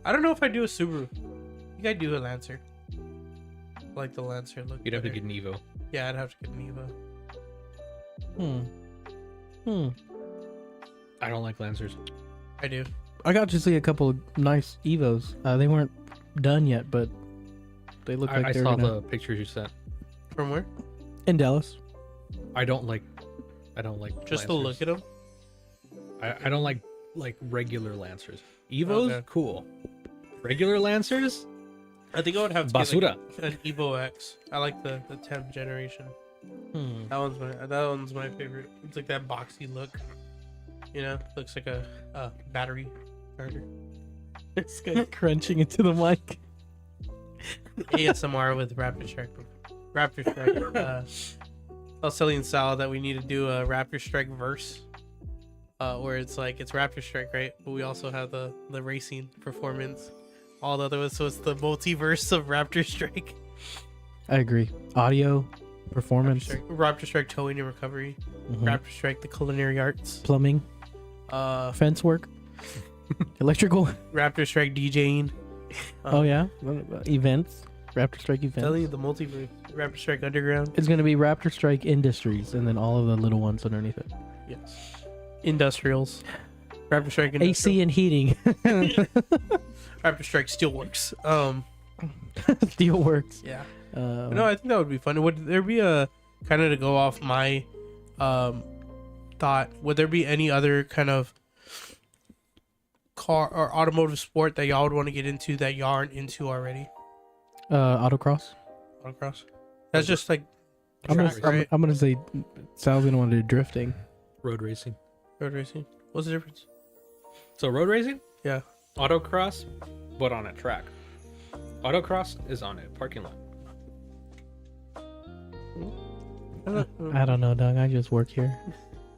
I don't know if I do a Subaru. I think I do a Lancer. I like the Lancer look. You'd have to better. get an Evo. Yeah, I'd have to get an Evo. I don't like Lancers. I do. I got to see a couple of nice Evos. They weren't done yet, but they look like I they're saw gonna... the pictures you sent. From where? in Dallas. I don't like Just to Lancers. look at them. I don't like regular Lancers. Evos, Okay. cool. Regular Lancers, I think I would have to get basura. like, an Evo X. I like the 10th generation. That one's my favorite. It's like that boxy look. You know, looks like a battery charger. This guy crunching into the mic. ASMR with Raptorstrike. Raptorstrike. I was telling Sal that we need to do a Raptorstrike verse. Where it's like it's Raptorstrike, right? But we also have the racing performance. All the other ones, so it's the multiverse of Raptorstrike. I agree. Audio, performance, Raptorstrike towing and recovery. mhm, Raptorstrike the culinary arts. plumbing, fence work, electrical. Raptorstrike DJing. Oh yeah, events. Raptorstrike Telling you events. the multiverse. Raptorstrike Underground. It's gonna be Raptorstrike Industries, and then all of the little ones underneath it. Yes. Industrials. Raptorstrike Industrial. AC and heating. Raptorstrike Steelworks. Steelworks. Yeah. Uh, No, I think that would be fun. Would there be a kind of to go off my thought? Would there be any other kind of car or automotive sport that y'all would want to get into that y'all aren't into already? autocross. Autocross. That's just like I'm gonna, track, right? I'm gonna say Sal's gonna want to do drifting. Road racing. Road racing. What's the difference? So road racing? Yeah. Autocross, but on a track. Autocross is on a parking lot. I don't know, Doug. I just work here.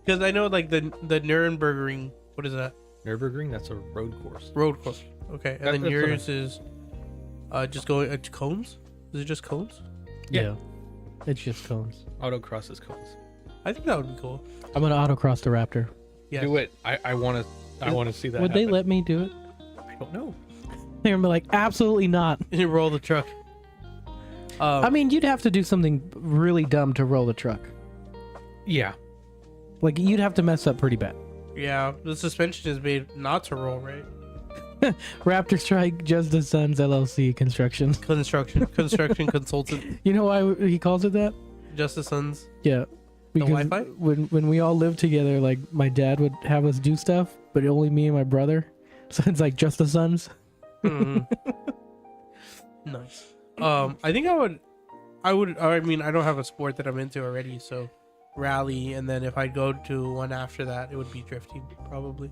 Because I know like the Nuremberg. What is that? Nürburgring, that's a road course. Road course. Okay, and then That's what yours is just going cones. Is it just cones? Yeah. It's just cones. Autocross is cones. I think that would be cool. I'm gonna autocross the Raptor. Yeah. Do it. I want to see that. Would they happen. let me do it? I don't know. They're gonna be like, absolutely not. You roll the truck. I mean, you'd have to do something really dumb to roll the truck. Yeah. Like, you'd have to mess up pretty bad. Yeah, the suspension is made not to roll, right? Raptorstrike Just the Sons LLC construction. Construction consultant. You know why he calls it that? Just the Sons. Yeah. The Because Wi-Fi? when we all lived together, like my dad would have us do stuff, but only me and my brother. So it's like Just the Sons. Mhm. Nice. I think I mean, I don't have a sport that I'm into already, so rally, and then if I go to one after that, it would be drifting, probably.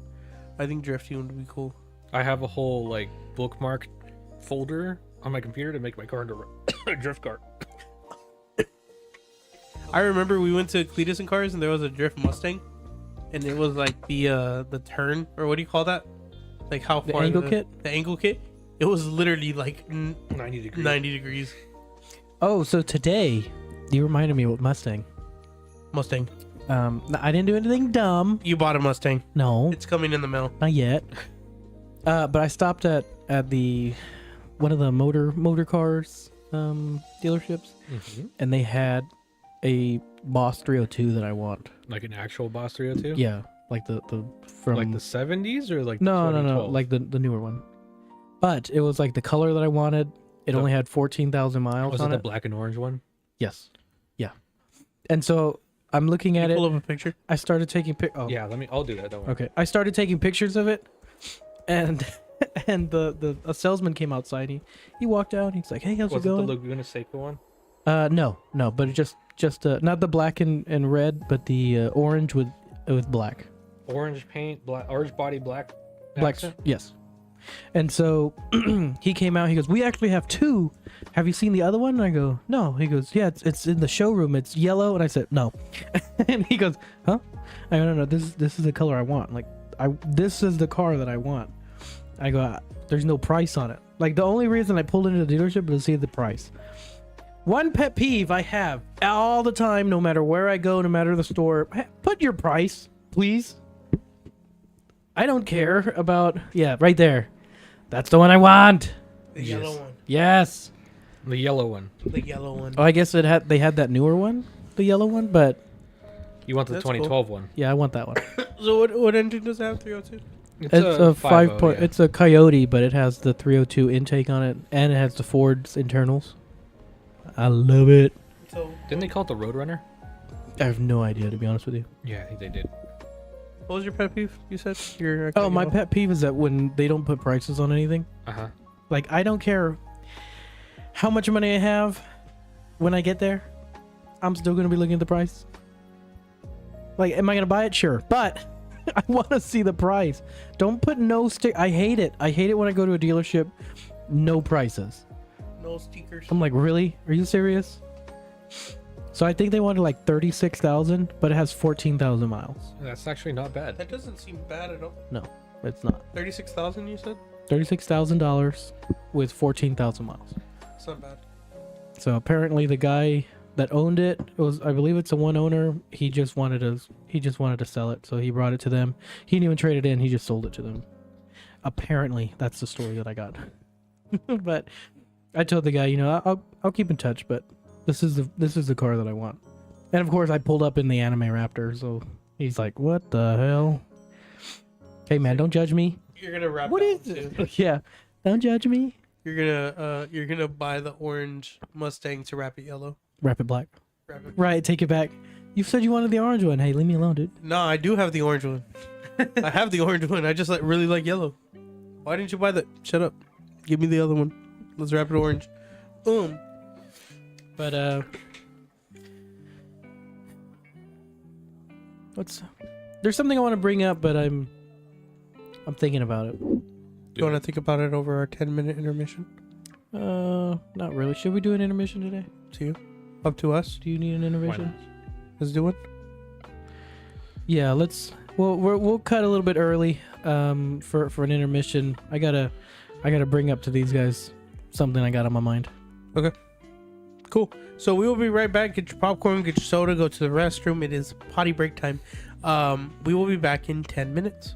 I think drifting would be cool. I have a whole like bookmark folder on my computer to make my car into a drift car. I remember we went to Cletus and Cars, and there was a drift Mustang, and it was like the turn, or what do you call that? Like how The far angle kit? The angle kit. It was literally like 90 degrees. 90 degrees. Oh, so today you reminded me with Mustang. Mustang. I didn't do anything dumb. You bought a Mustang. No, It's coming in the mail. not yet. But I stopped at the one of the motor cars dealerships, and they had a Boss 302 that I want. Like an actual Boss 302? Yeah, like the from Like the 70s or like no, the 2012? like the newer one. But it was like the color that I wanted. It The- only had 14,000 miles Was on it it. the black and orange one? Yes. Yeah. And so I'm looking at You it. pull up a picture. I started taking Oh. Yeah, I'll do that. Don't worry. Okay. I started taking pictures of it, and a salesman came outside. He walked out. He's like, "Hey, how's Was it it the going?" Laguna Seca one? No, but it just not the black and red, but the orange with black. Orange paint, orange body, black. Black. accent? Yes. And so he came out. He goes, "We actually have two. Have you seen the other one?" And I go, "No." He goes, "Yeah, it's in the showroom. It's yellow." And I said, "No." And he goes, "Huh?" I go, "No. This is the color I want. Like this is the car that I want." I go, "There's no price on it." Like the only reason I pulled into the dealership was to see the price. One pet peeve I have all the time, no matter where I go, no matter the store, put your price, please. I don't care about right there. That's the one I want. The Yes. yellow one. Yes. The yellow one. The yellow one. Oh, I guess they had that newer one, the yellow one, but You want the That's 2012 one? yeah, I want that one. So what engine does it have? 302? It's a 5 5.0, point. yeah. It's a Coyote, but it has the 302 intake on it, and it has the Ford's internals. I love it. So Didn't they call it the Roadrunner? I have no idea, to be honest with you. Yeah, I think they did. what was your pet peeve? You said your Oh, my pet peeve is that when they don't put prices on anything. Uh huh. Like, I don't care how much money I have when I get there. I'm still going to be looking at the price. Like, am I going to buy it? Sure. But I want to see the price. Don't put no stick. I hate it. I hate it when I go to a dealership. No prices. No stickers. I'm like, really? Are you serious? So I think they wanted like 36,000, but it has 14,000 miles. That's actually not bad. That doesn't seem bad at all. No, it's not. 36,000, you said? $36,000 with 14,000 miles. It's not bad. So apparently the guy that owned it, I believe it's a one owner. He just wanted to sell it, so he brought it to them. He didn't even trade it in. He just sold it to them. Apparently, that's the story that I got. But I told the guy, I'll keep in touch, but this is the car that I want. And of course, I pulled up in the anime Raptor, so he's like, "What the hell?" Hey man, don't judge me. You're gonna wrap. What is it? Yeah, don't judge me. You're gonna buy the orange Mustang to wrap it yellow. Wrap it black. Wrap it. Right, take it back. You said you wanted the orange one. Hey, leave me alone, dude. No, I do have the orange one. I have the orange one. I just really like yellow. Why didn't you buy that? Shut up. Give me the other one. Let's wrap it orange. Boom. But there's something I want to bring up, but I'm thinking about it. You want to think about it over our 10-minute intermission? Not really. Should we do an intermission today? To you? Up to us? Do you need an intermission? Let's do it. Yeah, we'll cut a little bit early for an intermission. I gotta bring up to these guys something I got on my mind. Cool. So we will be right back. Get your popcorn, get your soda, go to the restroom. It is potty break time. We will be back in 10 minutes.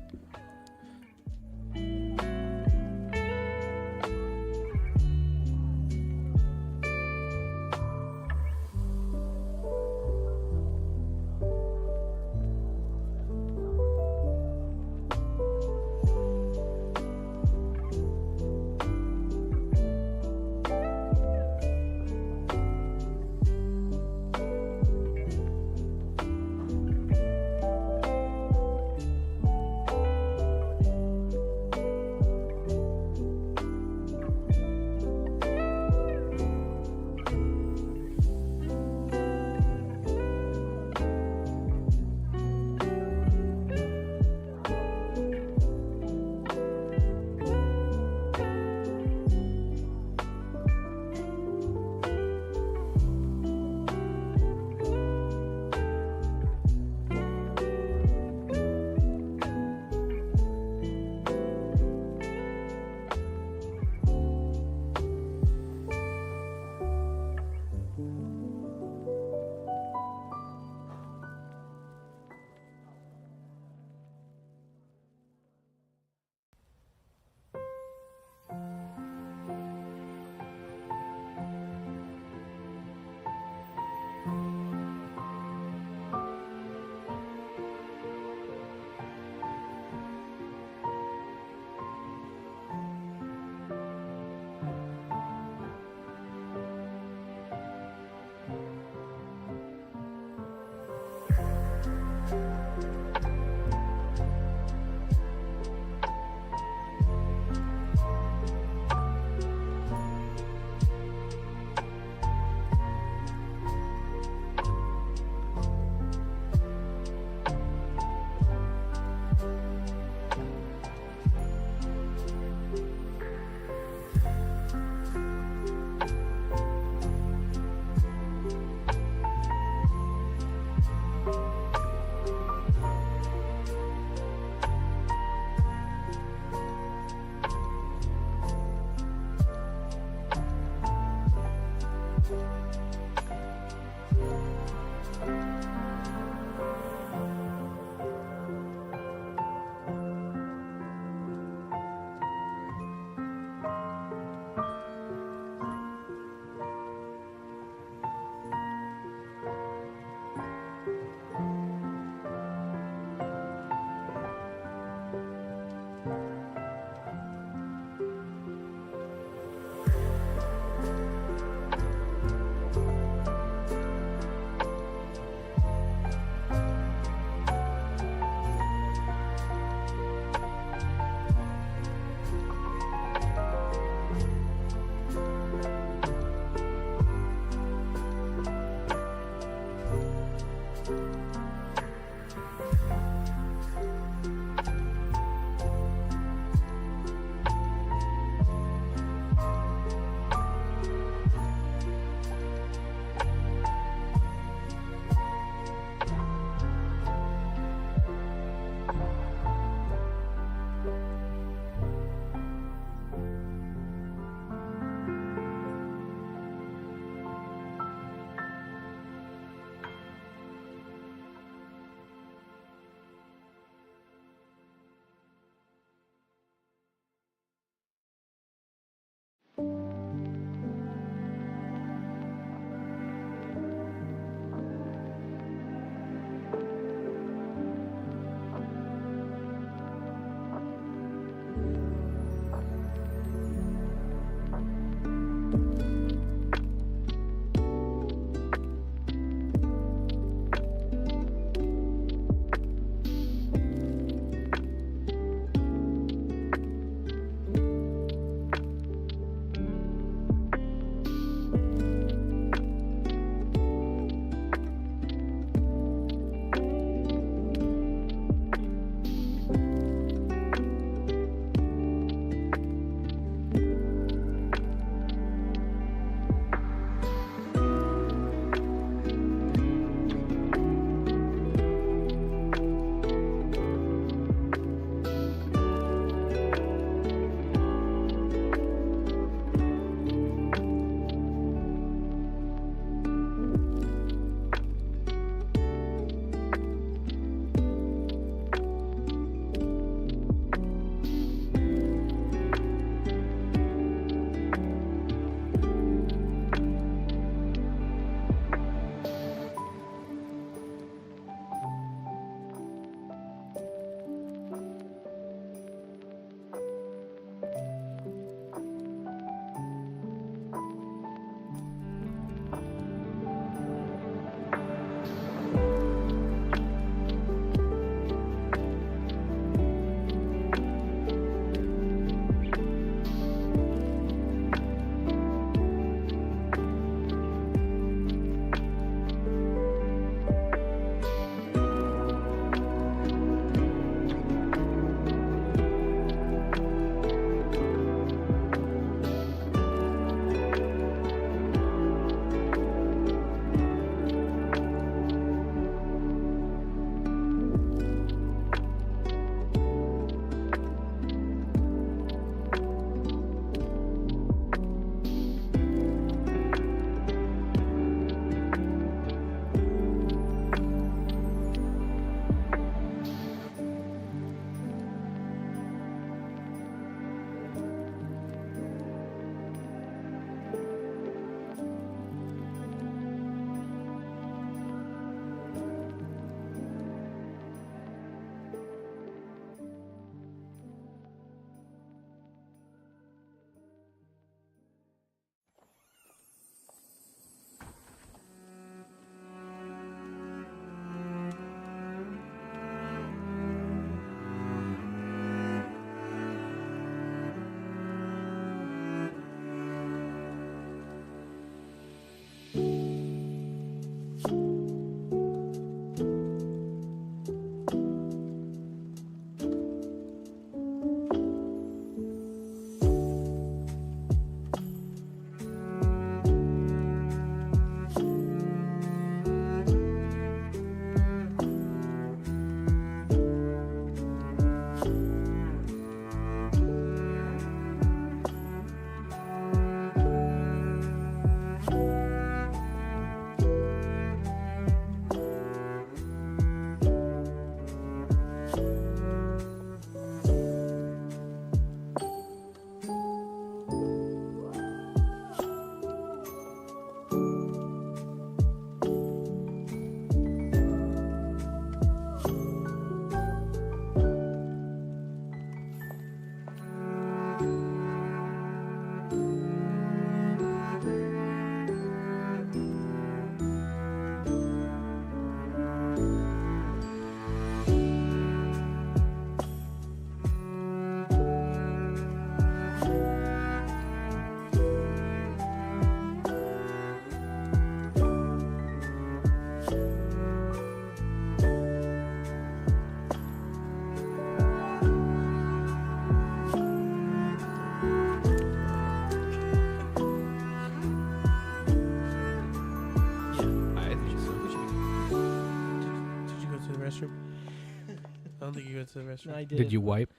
I don't think you went to the restroom. I did. Did you wipe?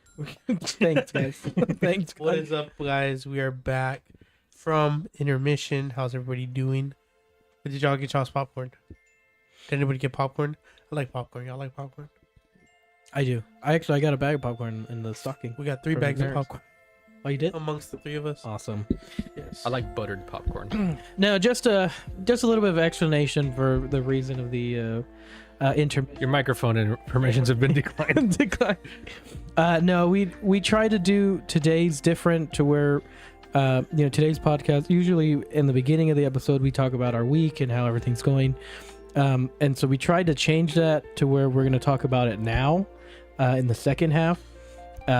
Thanks, guys. Thanks. What guys. is up, guys? We are back from intermission. How's everybody doing? Did y'all get y'all's popcorn? Did anybody get popcorn? I like popcorn. Y'all like popcorn? I do. I got a bag of popcorn in the stocking. We got 3 For bags of nerds. popcorn Oh, you did? amongst the 3 of us. Awesome. Yes. I like buttered popcorn. No, just a little bit of explanation for the reason of the intermission. Your microphone and permissions have been declined. No, we try to do today's different to where today's podcast, usually in the beginning of the episode we talk about our week and how everything's going, and so we tried to change that to where we're going to talk about it now in the second half,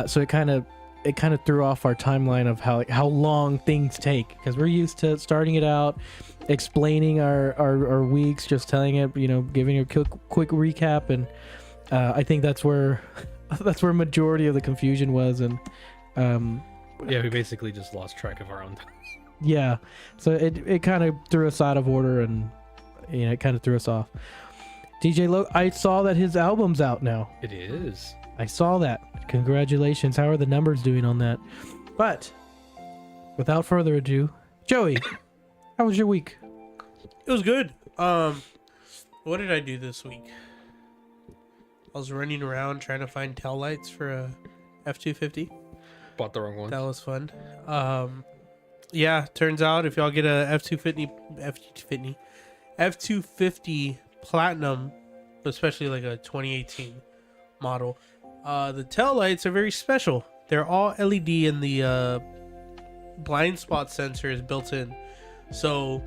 so it kind of threw off our timeline of how long things take, because we're used to starting it out, explaining our weeks, just telling it, giving a quick recap, and I think that's where majority of the confusion was, and Yeah, we basically just lost track of our own time. yeah, so it kind of threw us out of order, and it kind of threw us off. DJ Lo, I saw that his album's out now. It is. I saw that. Congratulations. How are the numbers doing on that? But without further ado, Joey, how was your week? It was good. What did I do this week? I was running around trying to find tail lights for a F-250. Bought the wrong one. That was fun. Yeah, turns out if y'all get a F-250 Platinum, especially like a 2018 model, the tail lights are very special. They're all LED, and the blind spot sensor is built in. So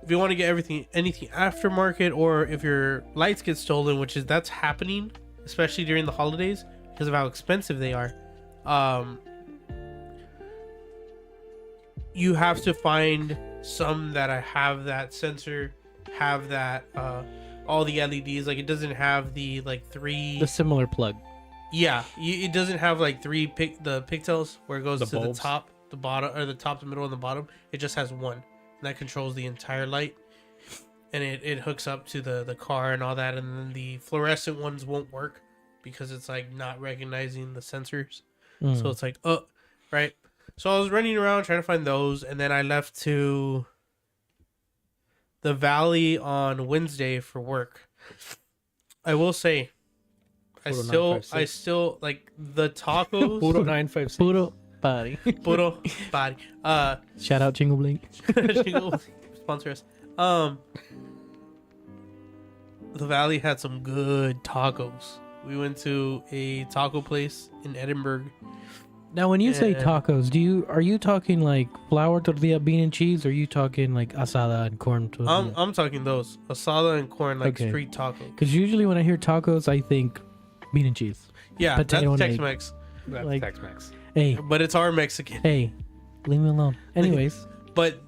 if you want to get anything aftermarket, or if your lights get stolen, that's happening, especially during the holidays because of how expensive they are, you have to find some that have that sensor, have that all the LEDs. Like, it doesn't have the The similar plug. yeah, it doesn't have like the pigtails where it goes The to bulbs. the top, the bottom, or the top, the middle, and the bottom. It just has one, and that controls the entire light, and it hooks up to the car and all that. And then the fluorescent ones won't work because it's like not recognizing the sensors. So it's like, right. So I was running around trying to find those, and then I left to the Valley on Wednesday for work. I will say, I still like the tacos. Puro 956. Puro party. Puro body. Shout out Jingle Blink. Sponsor us. The Valley had some good tacos. We went to a taco place in Edinburgh. Now, when you say And- tacos, are you talking like flour tortilla, bean and cheese, or are you talking like asada and corn tortilla? I'm talking those asada and corn, like Okay. street tacos. Because usually when I hear tacos, I think bean and cheese. Yeah, Potato that's and egg. Tex-Mex, That's Like- Tex-Mex. Hey, but it's our Mexican. hey, leave me alone. Anyways, But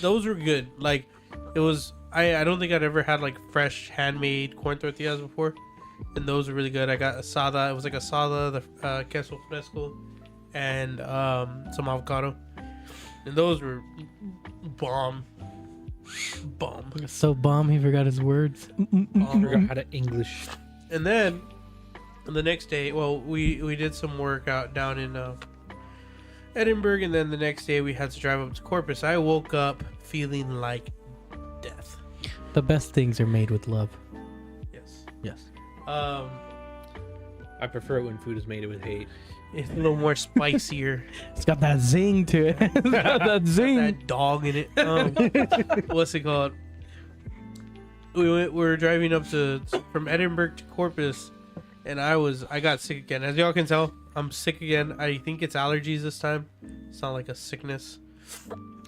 those were good. Like, it was. I don't think I'd ever had like fresh handmade corn tortillas before, and those were really good. I got asada. It was like asada, the queso fresco, and some avocado, and those were bomb. so bomb he forgot his words. I forgot how to English. And then the next day, well, we did some work out down in Edinburgh, and then the next day we had to drive up to Corpus. I woke up feeling like death. The best things are made with love. Yes. Yes. I prefer it when food is made with hate. It's a little more spicier. It's got that zing to it. It's got that zing. That dog in it. What's it called? We were driving up from Edinburgh to Corpus, and I got sick again. As y'all can tell, I'm sick again. I think it's allergies this time. It's not like a sickness.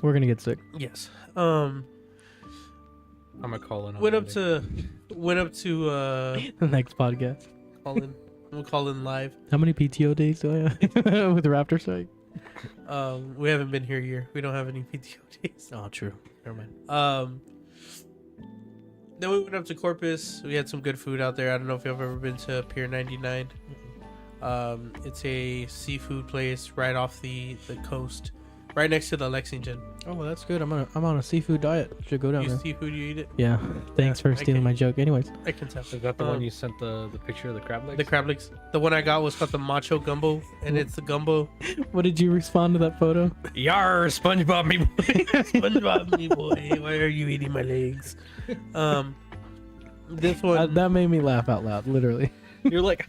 We're gonna get sick. Yes. I'm gonna call in. On Went up Monday. to The next podcast. call in. We'll call in live. How many PTO days do I have with the Raptorstrike? We haven't been here a year. We don't have any PTO days. Oh, true. Never mind. Then we went up to Corpus. We had some good food out there. I don't know if you've ever been to Pier 99. It's a seafood place right off the coast. right next to the Lexington. Oh, well, that's good. I'm on a seafood diet. Should go down You there. seafood, you eat it. Yeah. Thanks for I stealing can- my joke. Anyways, I can tell. Is that the one you sent the picture of the crab legs? The crab legs. The one I got was called the Macho Gumbo, and it's the gumbo. what did you respond to that photo? Yar, SpongeBob me. SpongeBob, me boy, why are you eating my legs? This one, That made me laugh out loud, literally. You're like,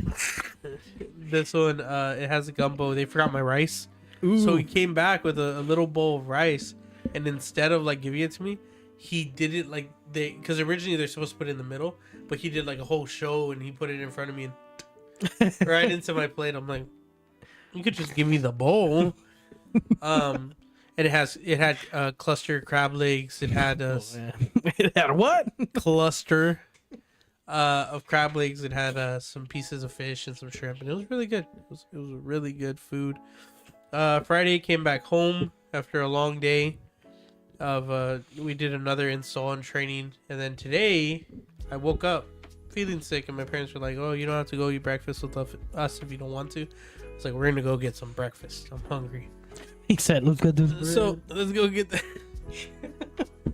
this one, it has a gumbo. They forgot my rice, Ooh. so he came back with a little bowl of rice, and instead of like giving it to me, he did it like because originally they're supposed to put it in the middle, but he did like a whole show and he put it in front of me and right into my plate. I'm like, you could just give me the bowl. And it had cluster crab legs. It had it had what? cluster of crab legs. It had some pieces of fish and some shrimp, and it was really good. It was really good food. Friday came back home after a long day of we did another install and training, and then today I woke up feeling sick, and my parents were like, "Oh, you don't have to go eat breakfast with us if you don't want to." It's like, we're gonna go get some breakfast. I'm hungry. He said, "Let's get this bread." So let's go get the.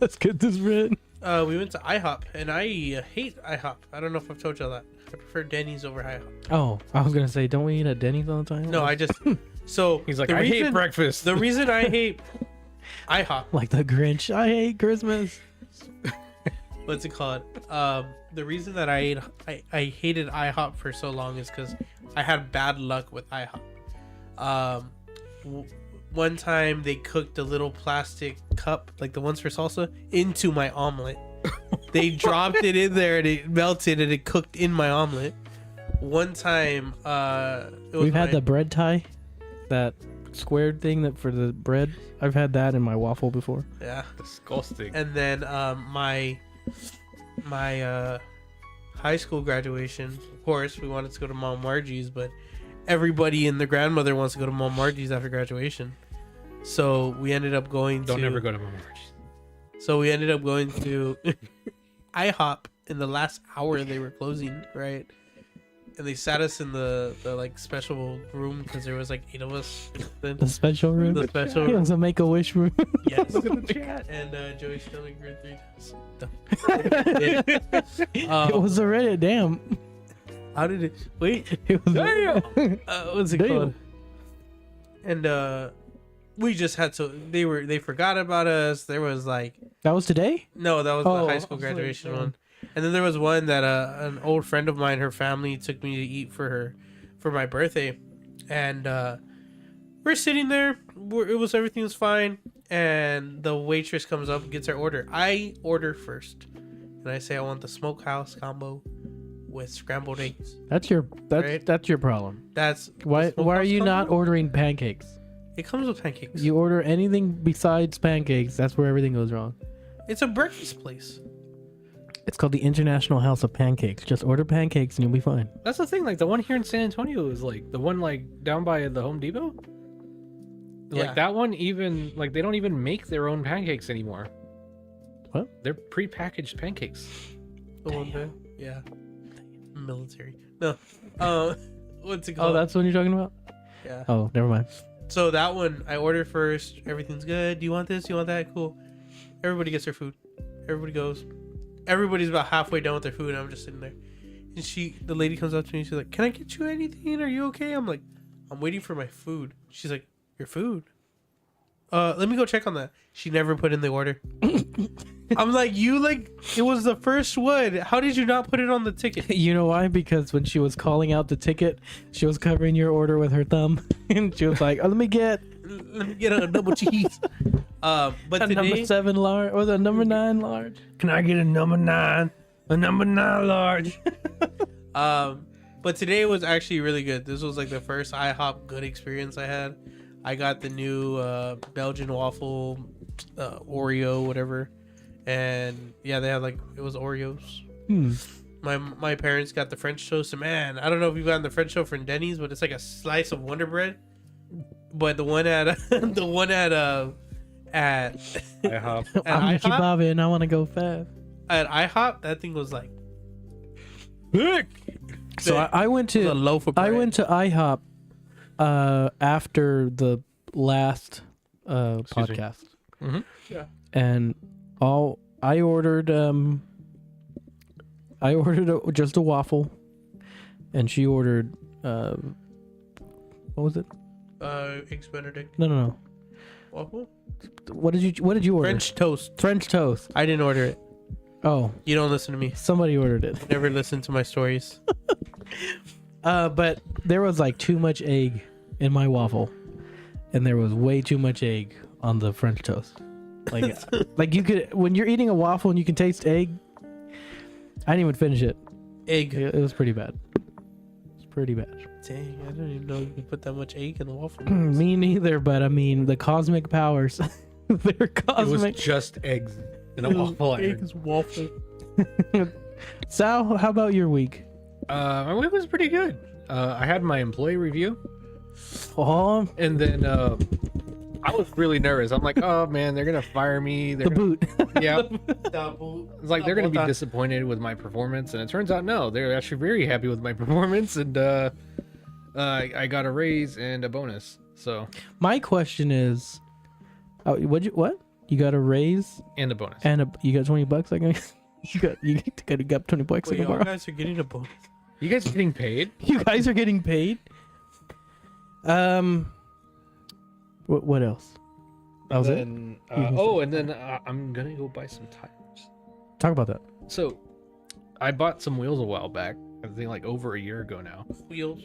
Let's get this bread. We went to IHOP, and I hate IHOP. I don't know if I've told y'all that. I prefer Denny's over IHOP. Oh, I was gonna say, don't we eat at Denny's all the time? No, I just so he's like, the I hate reason- breakfast. The reason I hate IHOP, like the Grinch. I hate Christmas. what's it called? The reason that I hated IHOP for so long is because I had bad luck with IHOP. One time they cooked a little plastic cup, like the ones for salsa, into my omelet. They dropped it in there and it melted and it cooked in my omelet. One time, We've had the bread tie, that squared thing that for the bread. I've had that in my waffle before. yeah. Disgusting. And then my high school graduation, of course, we wanted to go to Mom Margie's, but everybody and their grandmother wants to go to Mom Margie's after graduation. So we ended up going Don't to ever go to Mama Margie's. So we ended up going to IHOP in the last hour they were closing, right? And they sat us in the like special room because there was like 8 of us. The special room. The special It room. was a Make-A-Wish room. Yes. Look at the chat. And Joey's stomach grew 3 times. It was a Reddit. Damn. How did it? Wait. It was. What's it Damn. called? And we just had to. They forgot about us. There was like That was today. no, that was Oh, the high school I was like, graduation damn. one. And then there was one that an old friend of mine, her family took me to eat for my birthday, and we're sitting there. Everything was fine, and the waitress comes up and gets our order. I order first, and I say I want the smokehouse combo with scrambled eggs. That's your Right. that's your problem. That's Why the are you smokehouse not combo? ordering pancakes? It comes with pancakes. You order anything besides pancakes, that's where everything goes wrong. It's a breakfast place. It's called the International House of Pancakes. Just order pancakes and you'll be fine. That's the thing. Like the one here in San Antonio is like the one like down by the Home Depot. Like Yeah. that one, even like they don't even make their own pancakes anymore. What? They're prepackaged pancakes. The one there. Yeah. Military. No. What's it called? Oh, that's what you're talking about? yeah. Oh, never mind. So that one, I order first. Everything's good. Do you want this? Do you want that? Cool. Everybody gets their food. Everybody goes. Everybody's about halfway done with their food, and I'm just sitting there. And the lady comes up to me. And she's like, "Can I get you anything? Are you okay?" I'm like, "I'm waiting for my food." She's like, "Your food? Let me go check on that." She never put in the order. I'm like, it was the first one. How did you not put it on the ticket? You know why? Because when she was calling out the ticket, she was covering your order with her thumb. And she was like, "Oh, let me get a double cheese." But a today, number 7 large or the number 9 large." Can I get a number 9? A number 9 large. but today was actually really good. This was like the first IHOP good experience I had. I got the new Belgian waffle Oreo, whatever, and yeah, they had like it was Oreos. My parents got the French toast. And man, I don't know if you've gotten the French toast from Denny's, but it's like a slice of Wonder Bread. But the one at at IHOP. I'm Mickey IHOP? Bobby and I want to go fast. at IHOP, that thing was like So I went it was a to loaf of I bread. went to IHOP after the last Excuse me. podcast. Mm-hmm. Yeah. And I ordered just a waffle, and she ordered what was it? Eggs Benedict No. waffle. What did you order? French toast. French toast. I didn't order it. Oh, You don't listen to me. somebody ordered it. Never listen to my stories. But there was like too much egg in my waffle, and there was way too much egg on the French toast. Like, like you could, when you're eating a waffle and you can taste egg. I didn't even finish it. Egg. It was pretty bad. It's pretty bad. Dang, I don't even know you can put that much egg in the waffle. Me neither, but I mean the cosmic powers. They're It cosmic. was just eggs in a waffle iron. Eggs waffle. Sal, how about your week? My week was pretty good. I had my employee review, Oh, and then I was really nervous. I'm like, oh man, they're gonna fire me. the boot. Yeah, Double. it's like they're gonna be disappointed with my performance, and it turns out no, they're actually very happy with my performance, and I got a raise and a bonus. So My question is, oh, what? You got a raise and a bonus. and you got $20? I guess you got $20 Wait, I can y'all borrow. guys are getting a bonus. You guys are getting paid? You guys are getting paid. What else? That was it. Then, and then I'm gonna go buy some tires. Talk about that. So, I bought some wheels a while back. I think like over a year ago now. Wheels.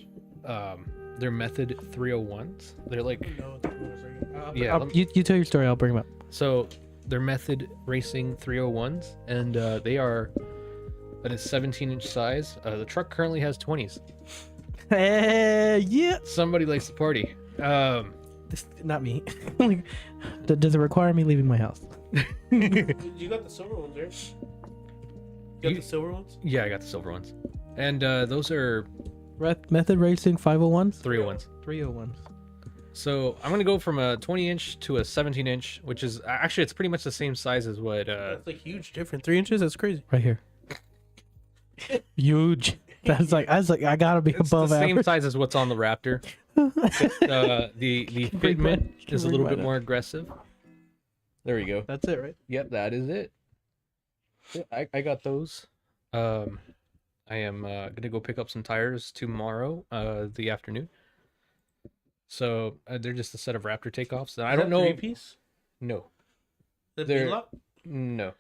They're Method 301s. They're like, No, what the wheels are yeah. You tell your story. I'll bring them up. So they're Method Racing 301s, and they are at a 17-inch size. The truck currently has 20s. Yeah. Somebody likes to party. Not me. Does it require me leaving my house? You got the silver ones, right? You got the silver ones? Yeah, I got the silver ones, and those are Method Racing 501s? 301s. 301s. So I'm gonna go from a 20-inch to a 17-inch, which is actually it's pretty much the same size as what. That's like huge difference. 3 inches? That's crazy. Right here. Huge. That's like I was like I gotta be It's above the same average. size as what's on the Raptor. The Bring fitment mine- is a bring little mine bit up. more aggressive. There we go. That's it, right? Yep, that is it. Yeah, I got those. I am gonna go pick up some tires tomorrow, the afternoon. So they're just a set of Raptor takeoffs. And I don't know. 3-piece? No, The They're- V-lock? no.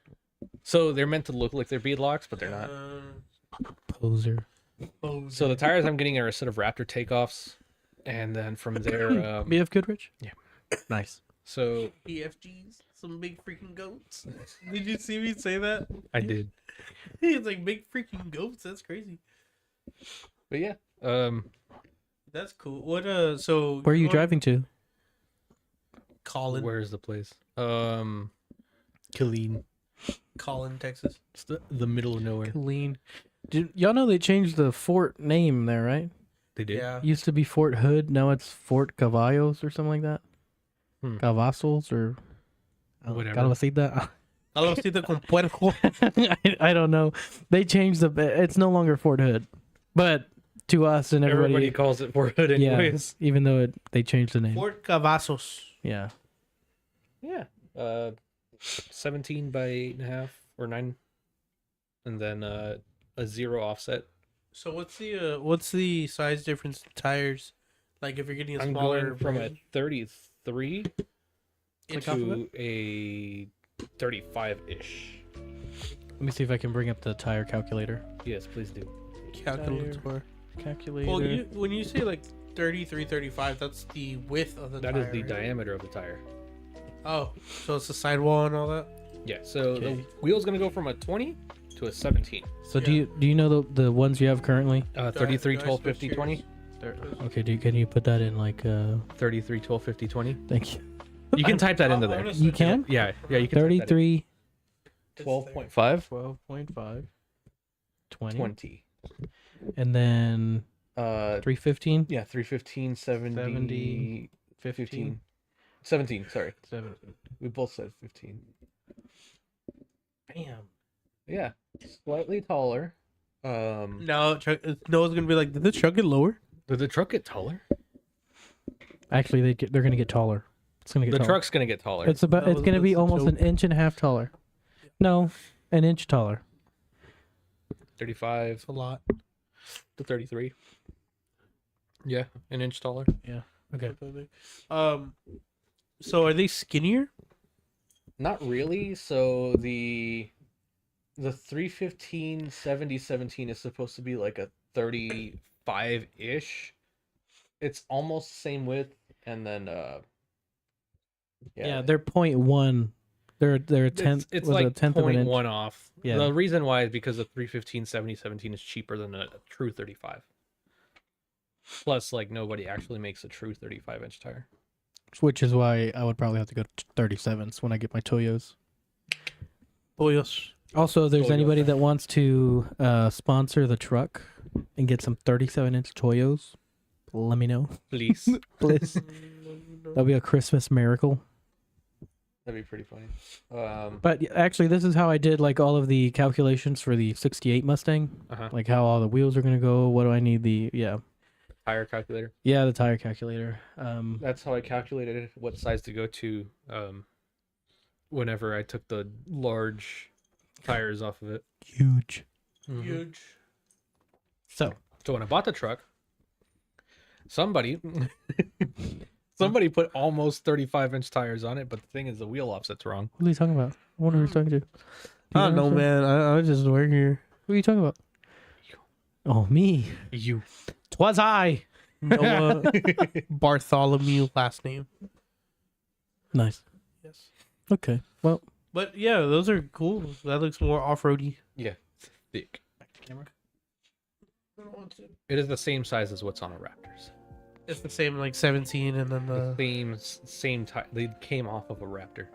So they're meant to look like they're beadlocks, but they're not. Poser. So the tires I'm getting are a set of Raptor takeoffs, and then from there, BF Goodrich? Yeah. Nice. so BFGs, some big freaking goats. Did you see me say that? I did. It's like big freaking goats. That's crazy. But yeah, That's cool. What so Where are you going- driving to? Colin. where's the place? Killeen. Colin, Texas. It's the middle of nowhere. Clean. Did y'all know they changed the fort name there, right? They did. Yeah. Used to be Fort Hood, now it's Fort Caballos or something like that. Cavazos or Whatever. Calvacita. Calabacita con puerco. I don't know. They changed it's no longer Fort Hood. But to us and Everybody everybody, calls it Fort Hood yeah, anyways. even though they changed the name. Fort Cavazos. Yeah. Yeah. 17 by 8.5 or 9, and then a 0 offset. So what's the size difference in tires? Like if you're getting a I'm smaller going from a brand? 33 Click off of to a 35-ish. Let me see if I can bring up the tire calculator. Yes, please do. Calculator. Calculator. Well, when you say like 33, 35, that's the width of the That tire. is the right? diameter of the tire. Oh, so it's the sidewall and all that. Yeah, so Okay. the wheel's going to go from a 20 to a 17. So do you know the ones you have currently? 33, Do I 12, switch 50, yours? 20. Okay, can you put that in like 33, 12, 50, 20. thank you. You can type that into I'm there. gonna You switch it can? up. Yeah, you can. 33 12.5. 12.5 20 20. and then 315 Yeah, 315, 70, 70, 15. 17, sorry. 7. We both said 15. Bam. Yeah, slightly taller. No, Noah's gonna be like, did the truck get lower? Did the truck get taller? Actually they're going to get taller. It's gonna get The taller. truck's gonna get taller. It's about. That It's was- gonna be that's a almost an joke. inch and a half taller. No, an inch taller. 35 It's a lot. to 33. Yeah, an inch taller. Okay. So are they skinnier? Not really. So the 315 7017 is supposed to be like a 35-ish. It's almost the same width, and then Yeah, they're 0.1. They're a tenth. It's was like a tenth of an inch. 0.1 off. Yeah. The reason why is because the 315 7017 is cheaper than a true 35. Plus, like, nobody actually makes a true 35-inch tire. Which is why I would probably have to go to 37s when I get my Toyos. Oh yes. Also, if there's Toyos. anybody that wants to sponsor the truck and get some 37-inch Toyos, let me know, Please. please. That'll be a Christmas miracle. That'd be pretty funny. But actually, this is how I did like all of the calculations for the 68 Mustang. Uh-huh. Like how all the wheels are gonna go. What do I need? The Tire calculator. the tire calculator. That's how I calculated what size to go to whenever I took the large tires off of it. Huge. Mhm. Huge. So So when I bought the truck, somebody put almost 35-inch tires on it, but the thing is the wheel offset's wrong. what are you talking about? I wonder who you're talking to. I don't know, man. I was just working here. Who are you talking about? Oh, me. You. Twas I. Noah Bartholomew last name. Nice. Yes. Okay. Well, But yeah, those are cool. That looks more off-roady. Yeah. Thick. It is the same size as what's on the Raptors. It's the same, like 17, and then The the. same tire. They came off of a Raptor.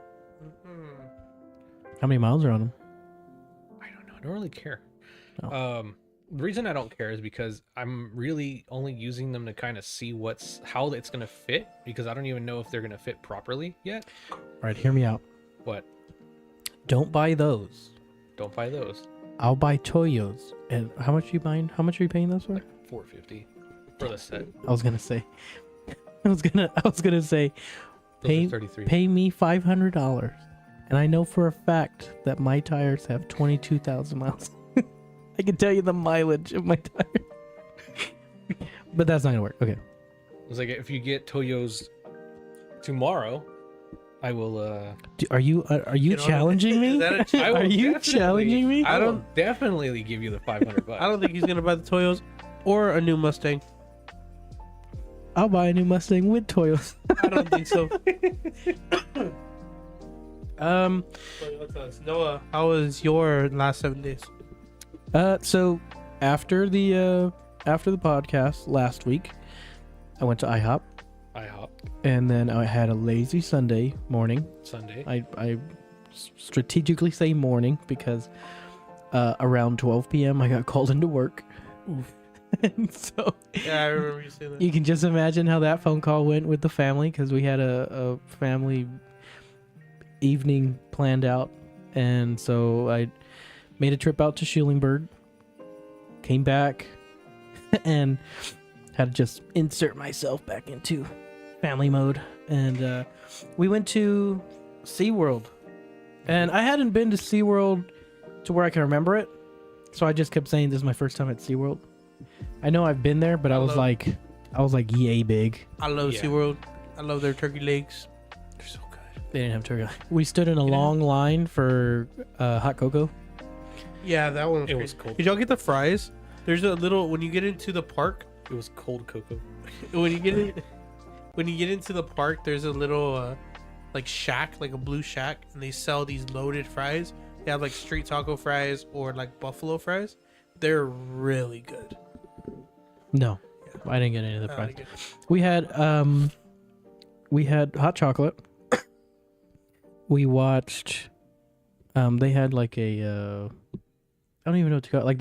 how many miles are on them? I don't know. I don't really care. Oh. The reason I don't care is because I'm really only using them to kind of see how it's gonna fit, because I don't even know if they're gonna fit properly yet. All right, hear me out. What? Don't buy those. Don't buy those. I'll buy Toyos. And how much are you buying? How much are you paying those for? Like $450 for the set. I was gonna say. I was gonna say, Those pay are 33. pay me $500, and I know for a fact that my tires have 22,000 miles. I can tell you the mileage of my tire. But that's not gonna work. Okay. It's like if you get Toyos tomorrow, I will. Are you Get on it. challenging me? Is that a I will Are you definitely- challenging me? I I don't don't- definitely give you the $500. I don't think he's gonna buy the Toyos or a new Mustang. I'll buy a new Mustang with Toyos. I don't think so. Noah, how was your last 7 days? So after the podcast last week, I went to IHOP, and then I had a lazy Sunday morning. Sunday. I strategically say morning because around 12 p.m. I got called into work. And so Yeah, I remember you saying that. you can just imagine how that phone call went with the family, because we had a family evening planned out. And so I made a trip out to Schulenburg, came back, and had to just insert myself back into family mode. And we went to SeaWorld. And I hadn't been to SeaWorld to where I can remember it. So I just kept saying this is my first time at SeaWorld. I know I've been there, but I was like yay big. I love Yeah. SeaWorld. I love their turkey legs. They're so good. They didn't have turkey. We stood in a long line for hot cocoa. Yeah, that one was It crazy. was cold. Did y'all get the fries? There's a little when you get into the park. It was cold cocoa. When you get into the park, there's a little like shack, like a blue shack, and they sell these loaded fries. They have like street taco fries or like buffalo fries. They're really good. No, I didn't get any of the I fries. like it. We had hot chocolate. We watched. They had like a. I don't even know what to call it. Like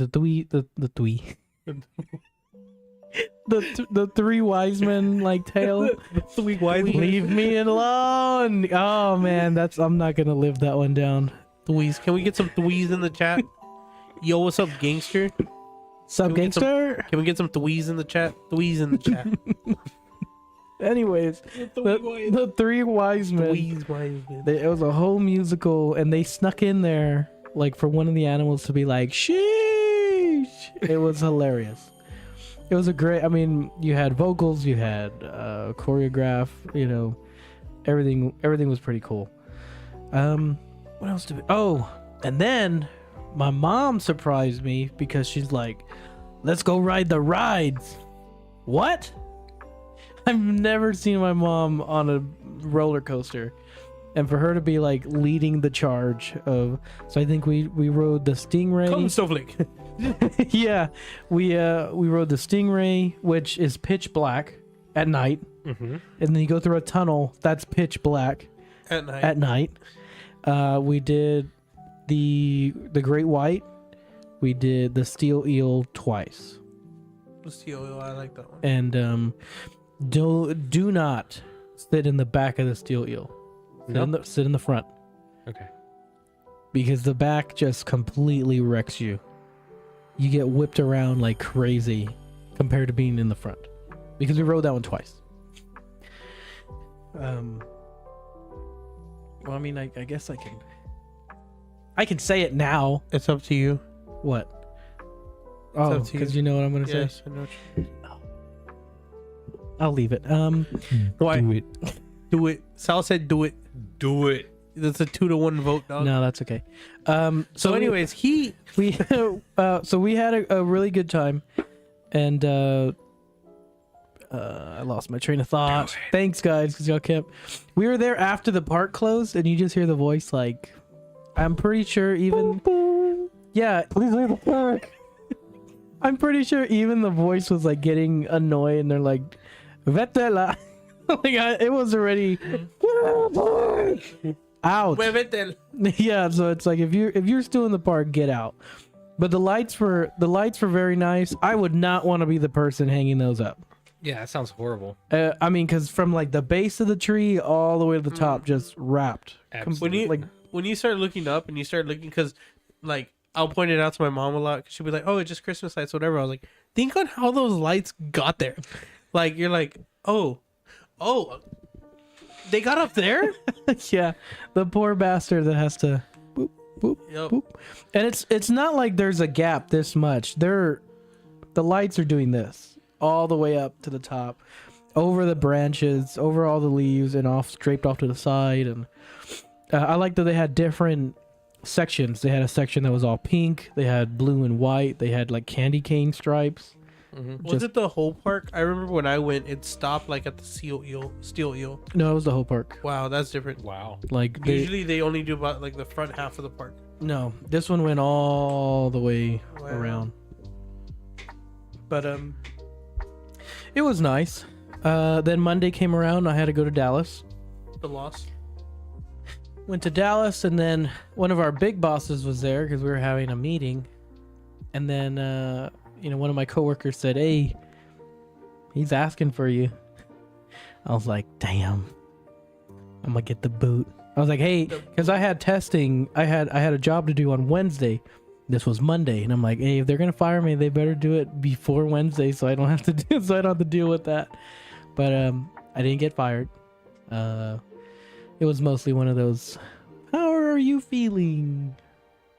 the three wise men like tale. Three wise men. Leave me alone. Oh man, I'm not gonna live that one down. Thwees. Can we get some thwees in the chat? Yo, what's up, gangster? Sup, Can we get some- gangster? Can we get some thwees in the chat? Thwees in the chat. Anyways, the three wise men. It was a whole musical, and they snuck in there like for one of the animals to be like, "Sheesh!" It was hilarious. It was a great. I mean, you had vocals, you had choreograph. You know, everything was pretty cool. What else did we? Oh, and then my mom surprised me because she's like, "Let's go ride the rides." What? I've never seen my mom on a roller coaster, and for her to be like leading the charge of. So I think we rode the Stingray. Come, Snowflake. Yeah, we rode the Stingray, which is pitch black at night, Mm-hmm. and then you go through a tunnel that's pitch black At night. We did the Great White. We did the Steel Eel twice. I like that one. And do not sit in the back of the Steel Eel. Sit in the front, Okay. because the back just completely wrecks you. You get whipped around like crazy compared to being in the front, because we rode that one twice. Well, I mean, I guess I can say it now. It's up to you. What? up Oh, to you. because you know what I'm gonna Yes, say. I know what you- I'll leave it. Why? Do it. Do it. Sal said do it. Do it. That's a 2-1 vote, dog. No, that's okay. So, anyways, we so we had a really good time, and I lost my train of thought. Thanks, guys, because y'all kept. We were there after the park closed, and you just hear the voice like, I'm pretty sure even. Yeah, please leave the park. I'm pretty sure even the voice was like getting annoyed, and they're like, "Vetela." It was already out. Yeah, so it's like if you're still in the park, get out. But the lights were very nice. I would not want to be the person hanging those up. Yeah, that sounds horrible. I mean, because from like the base of the tree all the way to the top, just wrapped. Absolutely. When you start looking up and you start looking, because like I'll point it out to my mom a lot, because she'll be like, "Oh, it's just Christmas lights, whatever." I was like, think on how those lights got there. Like you're like, oh, they got up there. Yeah, the poor bastard that has to boop boop Yep. boop. And it's not like there's a gap this much. The lights are doing this all the way up to the top, over the branches, over all the leaves, and draped off to the side. And I like that they had different sections. They had a section that was all pink. They had blue and white. They had like candy cane stripes. Mm-hmm. Was it the whole park? I remember when I went, it stopped like at the Steel Eel. No, it was the whole park. Wow, that's different. Wow. Like Usually they only do about like the front half of the park. no, this one went all the way Wow. around. But it was nice. Then Monday came around. I had to go to Dallas. The loss. Went to Dallas, and then one of our big bosses was there because we were having a meeting. And then, one of my coworkers said, "Hey, he's asking for you." I was like, "Damn, I'm gonna get the boot." I was like, "Hey," because I had testing. I had a job to do on Wednesday. This was Monday, and I'm like, "Hey, if they're gonna fire me, they better do it before Wednesday, so I don't have to deal with that." But I didn't get fired. It was mostly one of those, "How are you feeling?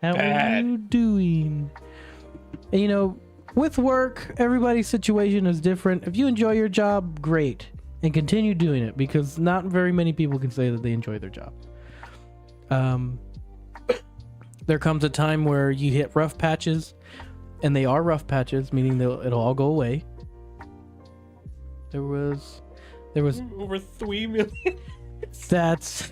How are Bad. you doing?" And with work, everybody's situation is different. If you enjoy your job, great, and continue doing it, because not very many people can say that they enjoy their job. There comes a time where you hit rough patches, and they are rough patches, meaning it'll all go away. There was Over 3 million. that's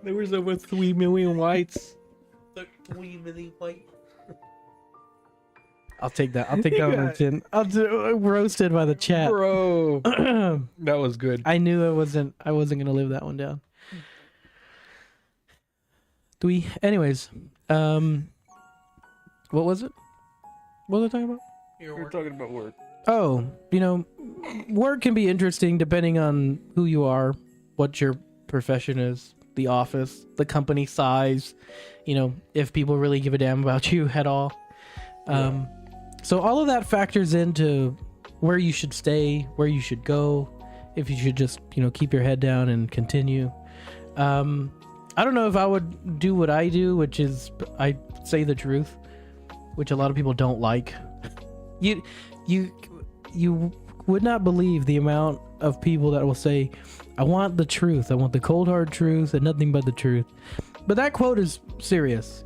There was over 3 million whites. 3 million white. I'll take that. I'll take that on the chin. I'll do roasted by the chat. Bro. That was good. I knew I wasn't gonna live that one down. Anyways, what was it? What was I talking about? We're talking about work. Oh, work can be interesting depending on who you are, what your profession is, the office, the company size, if people really give a damn about you at all. So all of that factors into where you should stay, where you should go, if you should just, keep your head down and continue. I don't know if I would do what I do, which is I say the truth, which a lot of people don't like. You would not believe the amount of people that will say, I want the truth. I want the cold hard truth and nothing but the truth. But that quote is serious.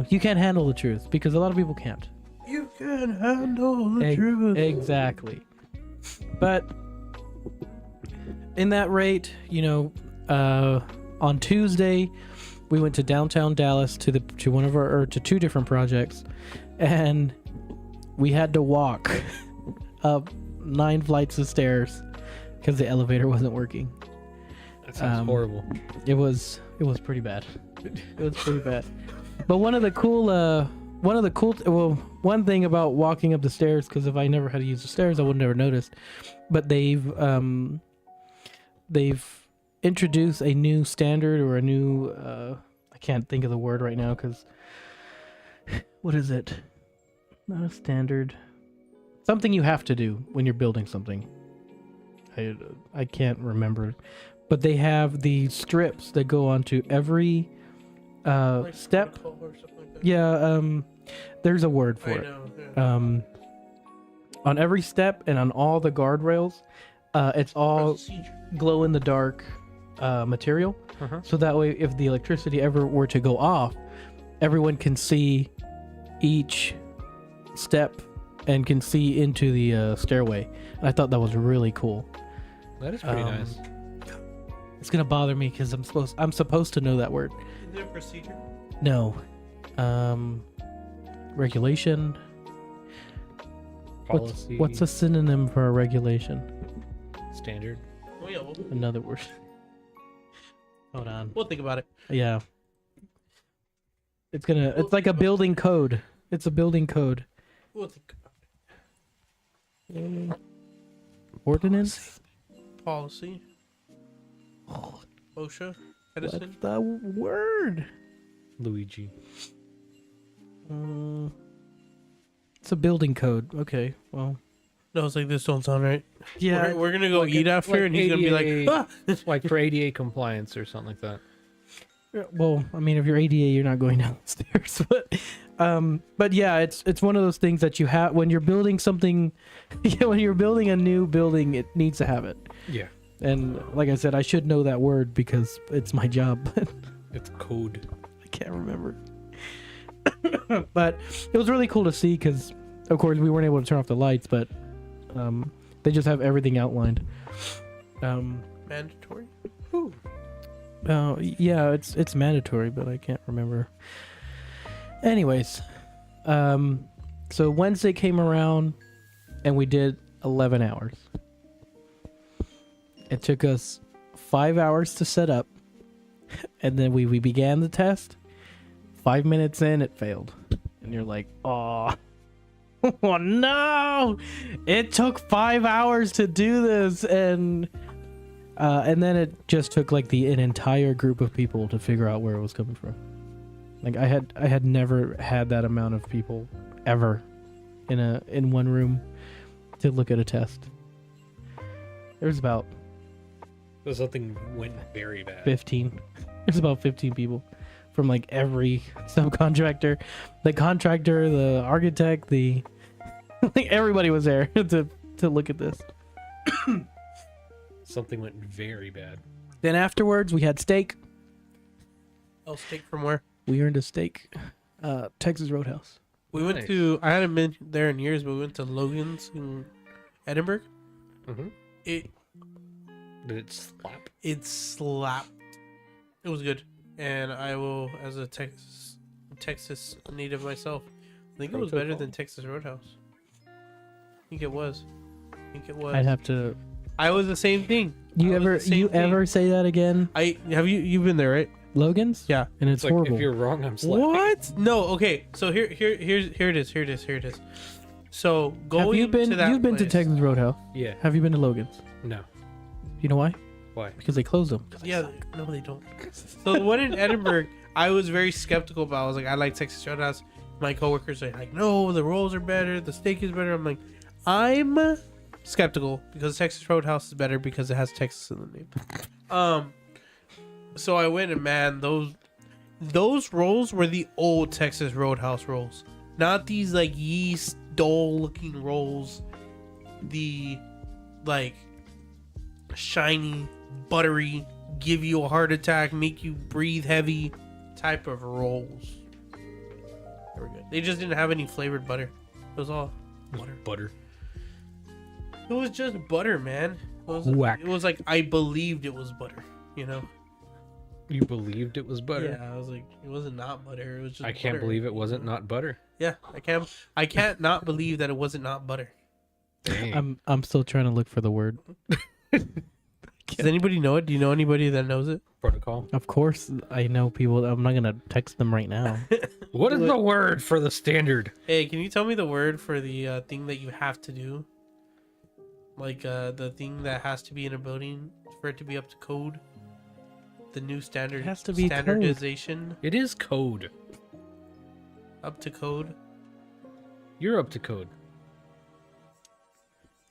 You can't handle the truth because a lot of people can't. You can handle the truth. Exactly. But in that rate, on Tuesday, we went to downtown Dallas to two different projects, and we had to walk up 9 flights of stairs because the elevator wasn't working. That sounds horrible. It was pretty bad. It was pretty bad. But one thing about walking up the stairs, because if I never had to use the stairs, I would never noticed. But they've introduced a new standard or a new I can't think of the word right now because what is it? Not a standard. Something you have to do when you're building something. I can't remember. But they have the strips that go onto every step. Yeah, there's a word for it. Yeah. On every step and on all the guardrails, it's all glow in the dark material. Uh-huh. So that way, if the electricity ever were to go off, everyone can see each step and can see into the stairway. And I thought that was really cool. That is pretty nice. It's gonna bother me because I'm supposed to know that word. Is there a procedure? No. Regulation. Policy. What's a synonym for a regulation? Standard? Oh, yeah, Another word. Hold on. we'll think about it. Yeah. It's like a building code. It's a building code. We'll think about Ordinance? it. Policy. OSHA. Edison. What's the word? Luigi. It's a building code. Okay, well. No, it's like this don't sound right. Yeah. We're gonna go eat after, and he's gonna be like, ah! Like for ADA compliance or something like that. Well, I mean, if you're ADA, you're not going down the stairs. But yeah, it's one of those things that you have when you're building something. Yeah, when you're building a new building, it needs to have it. Yeah. And like I said, I should know that word because it's my job. It's code. I can't remember. But it was really cool to see because, of course, we weren't able to turn off the lights, but they just have everything outlined. Mandatory. Yeah, it's mandatory, but I can't remember. Anyways, so Wednesday came around, and we did 11 hours. It took us 5 hours to set up, and then we began the test. 5 minutes in, it failed, and you're like, oh no! It took 5 hours to do this, and then it just took like an entire group of people to figure out where it was coming from. Like I had never had that amount of people ever in one room to look at a test. There was about Something went very bad. 15. There's about 15 people from like every subcontractor, the contractor, the architect, like everybody was there to look at this. Something went very bad. Then afterwards we had steak. Oh, steak from where? We earned a steak. Texas Roadhouse. We went to. I hadn't been there in years, but we went to Logan's in Edinburgh. Mm-hmm. It Did it slap? It slapped. It was good, and I will, as a Texas native myself, I think it was better than Texas Roadhouse. I think it was. I'd have to. I was the same thing. You ever say that again? You've been there, right? Logan's? Yeah. And it's Like, horrible. if you're wrong, I'm slapping. What? No. Okay. So here it is. So going You've been to Texas Roadhouse. Yeah. Have you been to Logan's? No. You know why? Why? Because they closed them. Yeah. No, they don't. So the one in Edinburgh, I was very skeptical about. I was like, I like Texas Roadhouse. My coworkers are like, no, the rolls are better, the steak is better. I'm like, I'm skeptical because Texas Roadhouse is better because it has Texas in the name. So I went and man, those rolls were the old Texas Roadhouse rolls, not these like yeast dull looking rolls. The like shiny, buttery, give you a heart attack, make you breathe heavy type of rolls. They were good. They just didn't have any flavored butter. It was all butter. It was just butter, man. Whack. It was like I believed it was butter, you know? You believed it was butter? Yeah, I was like, it wasn't not butter. It was just I can't butter. believe it wasn't not butter. Yeah, I can't not believe that it wasn't not butter. Dang. I'm still trying to look for the word. Does anybody know it? Do you know anybody that knows it? Protocol. Of course, I know people. I'm not gonna text them right now. What is the word for the standard? Hey, can you tell me the word for the thing that you have to do? Like the thing that has to be in a building for it to be up to code? The new standard It has to be code. standardization It is code. up to code. You're up to code.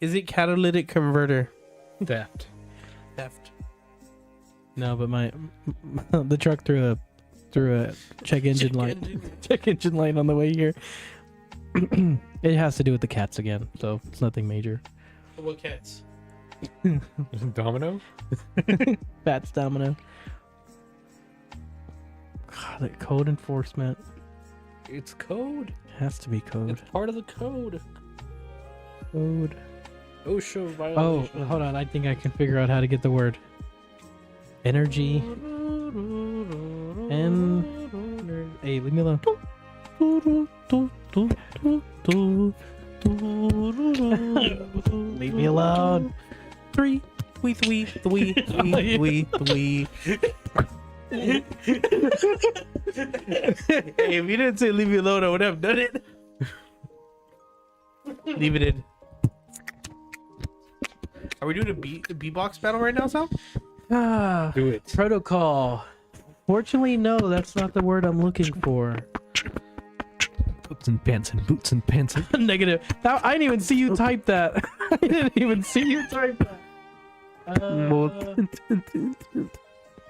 Is it catalytic converter? Theft. Theft. No, but the truck threw a check engine light. Check engine light on the way here. It has to do with the cats again, so it's nothing major. What cats? Domino? Bats Domino. God, the code enforcement It's code. has to be code. It's part of the code. Code. OSHA Oh, violation. hold on. I think I can figure out how to get the word. Energy. Hey, leave me alone. Leave me alone. Three. Three. Hey, if you didn't say leave me alone, I would have done it. Leave it in. Are we doing a beatbox battle right now, Sal? Ah, Do it. protocol. Fortunately, no, that's not the word I'm looking for. Boots and pants and boots and pants. Negative. I didn't even see you type that. I didn't even see you type that.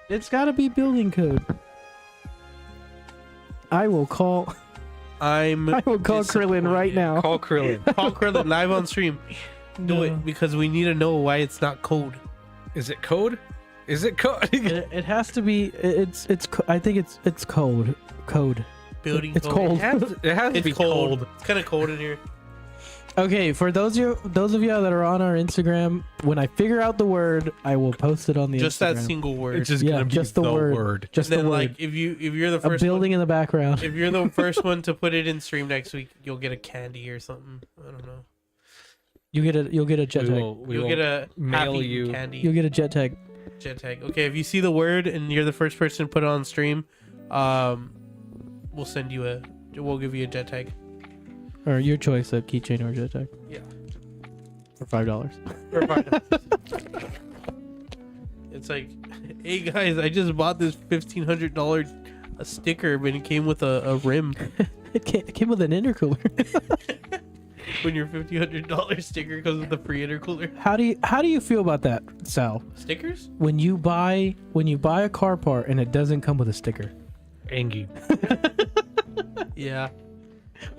It's got to be building code. I will call Krillin right now. Call Krillin. Call Krillin live on stream. Do No. it because we need to know why it's not code. Is it code? Is it code? It has to be. I think it's code. Code. Building It's code. cold. It has to It's be cold. cold. It's kind of cold in here. Okay, for those of you that are on our Instagram, when I figure out the word, I will post it on the Just Instagram. that single word. It's just Yeah, gonna be just the word. word. Just and the then, word. like, if you're the A first building in the background. if you're the first one to put it in stream next week, you'll get a candy or something. I don't know. You'll get a jet We tag. will You'll get a mail happy you- candy. You'll get a jet tag. Jet tag. Okay, if you see the word and you're the first person to put it on stream, we'll send you we'll give you a jet tag. Or your choice, a keychain or a jet tag. Yeah. For $5. It's like, hey guys, I just bought this $1,500 a sticker, but it came with a rim. It came with an intercooler. When your $1,500 sticker comes with a free intercooler. How do you feel about that, Sal? Stickers? When you buy a car part and it doesn't come with a sticker. Angie. Yeah.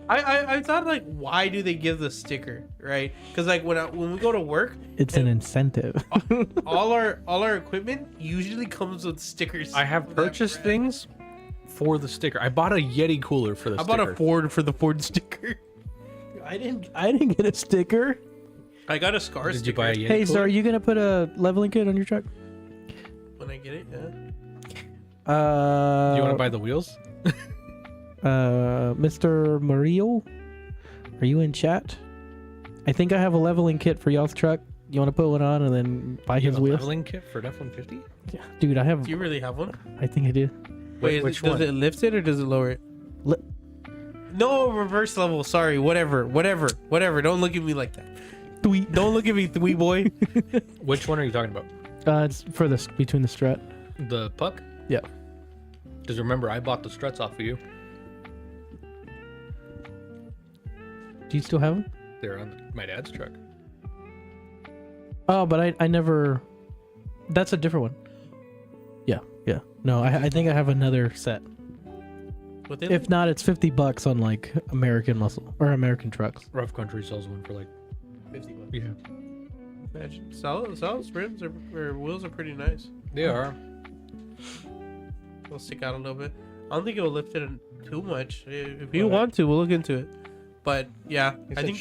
I thought, like, why do they give the sticker, right? Because, like, when we go to work, It's an incentive. all our equipment usually comes with stickers. I have for that purchased brand. things for the sticker. I bought a Yeti cooler for the I sticker. bought a Ford for the Ford sticker. I didn't get a sticker. I got a Scar Did sticker. you buy a Yeti Hey, so cooler? are you gonna put a leveling kit on your truck? When I get it, yeah. You want to buy the wheels? Mr. Mario, are you in chat? I think I have a leveling kit for y'all's truck. You want to put one on and then buy You his have a wheels? leveling kit for an F-150? Dude, I have. Do you really have one? I think I do. Wait, Which does one? it lift it or does it lower it? Li- No, reverse level. Sorry, whatever. Don't look at me like that. Don't look at me, twee boy. Which one are you talking about? It's for the between the strut. The puck? Yeah. Because remember, I bought the struts off of you. Do you still have them? They're on my dad's truck. Oh, but I never. That's a different one. Yeah. No, I think I have another set. Within If not, it's $50 on like American Muscle or American Trucks. Rough Country sells one for like 50 bucks. yeah. Imagine. Solid rims or wheels are pretty nice. They are. It'll stick out a little bit. I don't think it'll lift it too much. If you want to, we'll look into it. But yeah, I think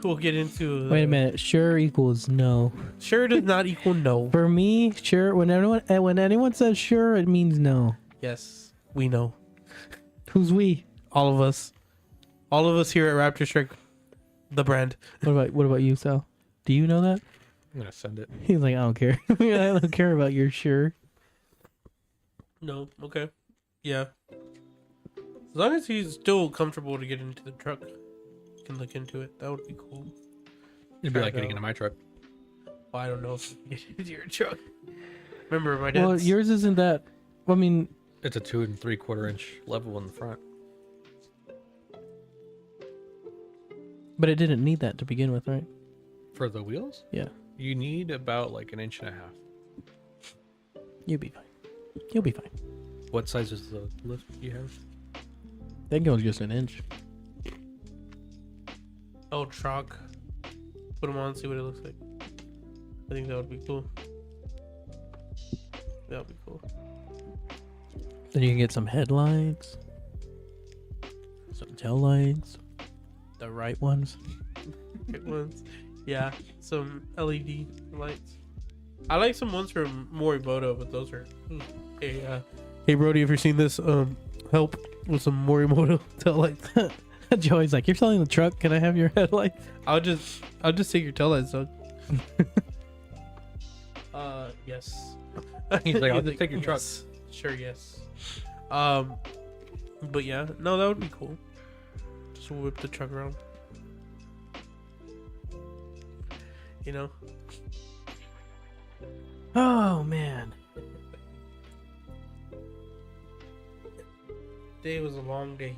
we'll get into. Wait a minute. Sure equals no. Sure does not equal no. For me, sure. When anyone says sure, it means no. Yes, we know. Who's we? All of us. All of us here at Raptorstrike, the brand. What about you, Sal? Do you know that? I'm gonna send it. He's like, I don't care. I don't care about your sure. No, okay. Yeah. As long as he's still comfortable to get into the truck, you can look into it. That would be cool. It'd be like getting into my truck. Well, I don't know if you can get into your truck. Remember, my dad's... Well, yours isn't that. I mean, It's a 2 3/4 inch level in the front. but it didn't need that to begin with, right? For the wheels, Yeah. you need about like 1.5 inches. You'll be fine. You'll be fine. What size is the lift you have? That goes just an inch. Oh, truck. Put them on, see what it looks like. I think that would be cool. That would be cool. Then you can get some headlights, some tail lights, the right ones. Good ones. Yeah, some LED lights. I like some ones from Morimoto, but those are... Hey, Brody, if you're seeing this, help with some Morimoto tail lights. Joey's like, you're selling the truck. Can I have your headlights? I'll just take your tail lights, dog. Yes. He's like, I'll just take your truck. Yes. Sure, yes. But yeah, no, that would be cool. Just whip the truck around. You know? Oh man. Day was a long day.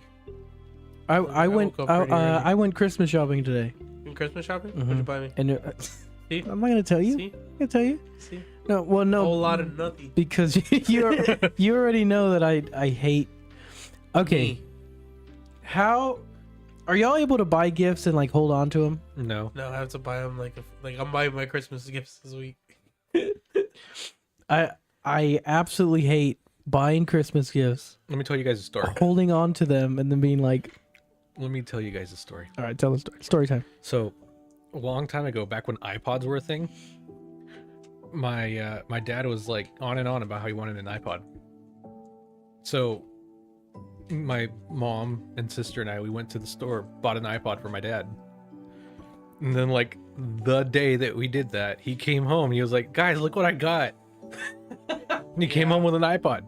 I woke up pretty early. I went Christmas shopping today. In Christmas shopping? What'd you buy me? And See? am I gonna tell you? See? I'm gonna tell you. See? No, well, no. A whole lot of nothing. Because you already know that I hate. Okay. Me. How are y'all able to buy gifts and like hold on to them? No. No, I have to buy them like I'm buying my Christmas gifts this week. I absolutely hate buying Christmas gifts, Let me tell you guys a story. holding on to them, and then being like, Let me tell you guys a story. "All right, tell the story." Story time. So, a long time ago, back when iPods were a thing, my dad was like on and on about how he wanted an iPod. So, my mom and sister and we went to the store, bought an iPod for my dad. And then, like, the day that we did that, he came home and he was like, "Guys, look what I got." And he came home with an iPod.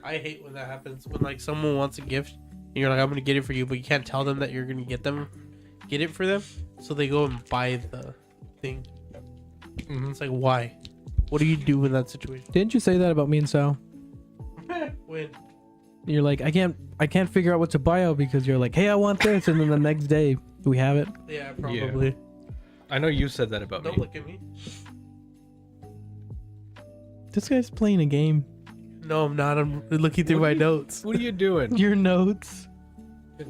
I hate when that happens. When like someone wants a gift and you're like, I'm gonna get it for you, but you can't tell them that you're gonna get it for them. So they go and buy the thing. Mm-hmm. It's like, why? What do you do in that situation? Didn't you say that about me and Sal? When? You're like, I can't figure out what to buy out because you're like, hey, I want this, and then the next day we have it. Yeah, probably. I know you said that about Don't me. look at me. This guy's playing a game. No, I'm not. I'm looking through my notes. What are you doing? Your notes.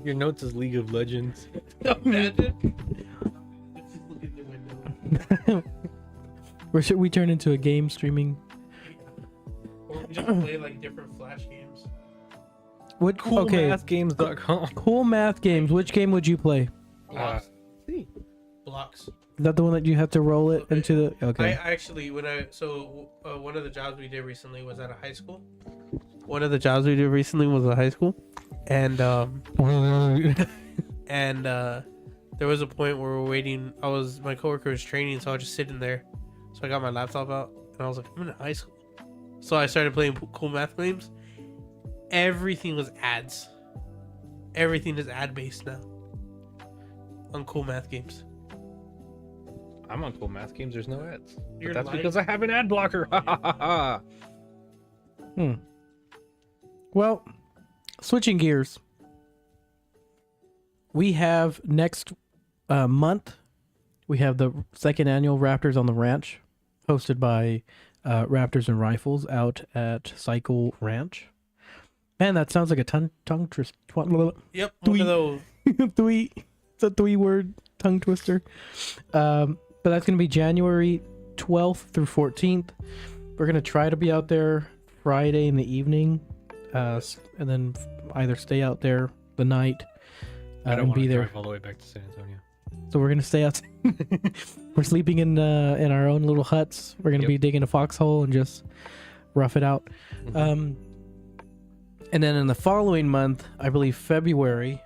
Your notes is League of Legends. Imagine. Looking through my notes. Or should we turn into a game streaming? Or we just play like different Flash games. What? Okay. Coolmathgames.com. Cool math games. Which game would you play? Blocks. Blocks. Is that the one that you have to roll it into the? Okay. I actually, one of the jobs we did recently was at a high school. One of the jobs we did recently was at a high school, and there was a point where we're waiting. My coworker was training, so I was just sitting there. So I got my laptop out, and I was like, I'm in high school. So I started playing cool math games. Everything was ads. Everything is ad based now on cool math games. I'm on Cool Math Games. There's no ads. You're But that's lying. because I have an ad blocker. Ha ha ha ha. Well, switching gears. We have next month. we have the second annual Raptors on the Ranch, hosted by Raptors and Rifles out at Cycle Ranch. Man, that sounds like a tongue twister. Yep, one of those. It's a 3-word tongue twister. But that's going to be January 12th through 14th. We're going to try to be out there Friday in the evening, and then either stay out there the night I don't and want be to there. drive all the way back to San Antonio. So we're going to stay out. We're sleeping in our own little huts. We're going to be digging a foxhole and just rough it out. Mhm. And then in the following month, I believe February,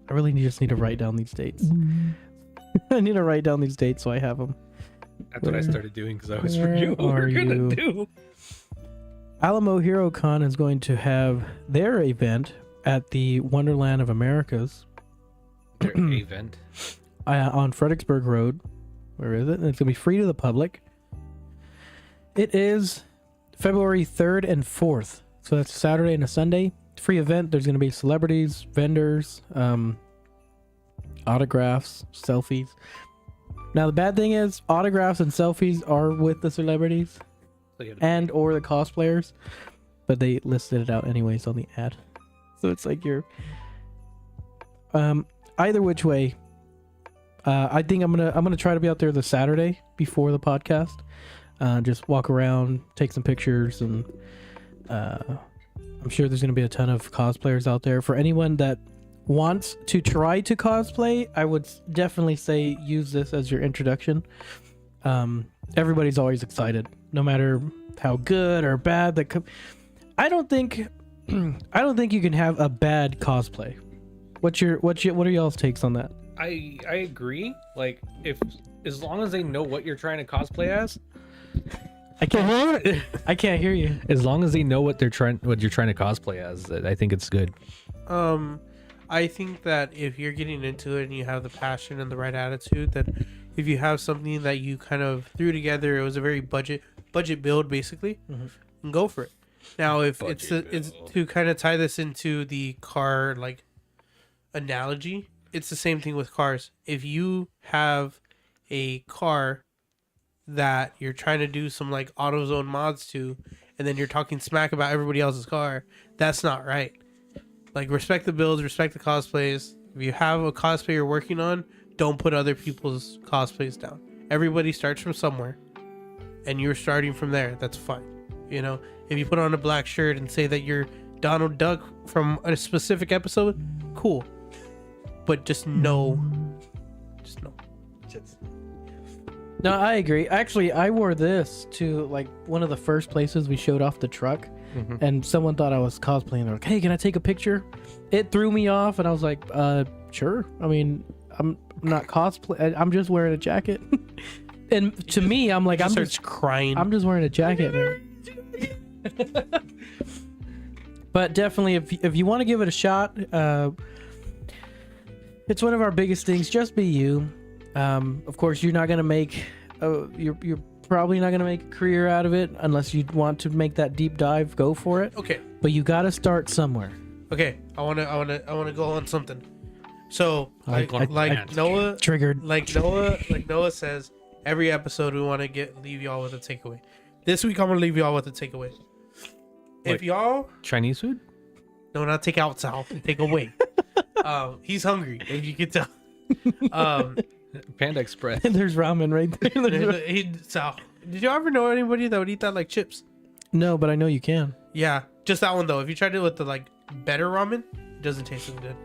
I really just need to write down these dates. I need to write down these dates so I have them. That's what I started doing because I always where forget what we're are gonna you? do. Alamo Hero Con is going to have their event at the Wonderland of Americas Their event. on Fredericksburg Road. Where is it? And it's going to be free to the public. It is February 3rd and 4th. So that's a Saturday and a Sunday. Free event. There's going to be celebrities, vendors, autographs, selfies. Now, the bad thing is autographs and selfies are with the celebrities So you have to- and or the cosplayers, but they listed it out anyways on the ad. So it's like you're either which way. I think I'm gonna try to be out there the Saturday before the podcast. Just walk around, take some pictures, and I'm sure there's gonna be a ton of cosplayers out there. For anyone that wants to try to cosplay, I would definitely say use this as your introduction. Everybody's always excited, no matter how good or bad I don't think you can have a bad cosplay. What are y'all's takes on that? I agree. Like, as long as they know what you're trying to cosplay as, I can't hear you. as long as they know what you're trying to cosplay as, I think it's good. I think that if you're getting into it and you have the passion and the right attitude, that if you have something that you kind of threw together, it was a very budget build basically, and go for it. Now, if it's to kind of tie this into the car like analogy, it's the same thing with cars. If you have a car that you're trying to do some like AutoZone mods to, and then you're talking smack about everybody else's car, that's not right. Like, respect the builds, respect the cosplays. If you have a cosplay you're working on, don't put other people's cosplays down. Everybody starts from somewhere, and you're starting from there. That's fine. You know, if you put on a black shirt and say that you're Donald Duck from a specific episode, cool. But just know. No, I agree. Actually, I wore this to like one of the first places we showed off the truck, and someone thought I was cosplaying. They're like, "Hey, can I take a picture?" It threw me off, and I was like, "Sure." I mean, I'm not cosplay. I'm just wearing a jacket. And to me, I'm like, I'm just crying. I'm just wearing a jacket, man. But definitely, if you want to give it a shot, it's one of our biggest things. Just be you. Of course, you're not gonna make you're probably not gonna make a career out of it unless you want to make that deep dive. Go for it. Okay. But you got to start somewhere. Okay. I wanna go on something. So like Noah Triggered. Like Noah says, every episode we want to leave y'all with a takeaway. This week I'm gonna leave y'all with a takeaway. If y'all Chinese food? no, not take out Sal, take away. He's hungry, if you can tell. Panda Express. There's ramen right there. Sal, did you ever know anybody that would eat that like chips? No, but I know you can. Yeah, just that one though. If you tried it with the like better ramen, it doesn't taste as good.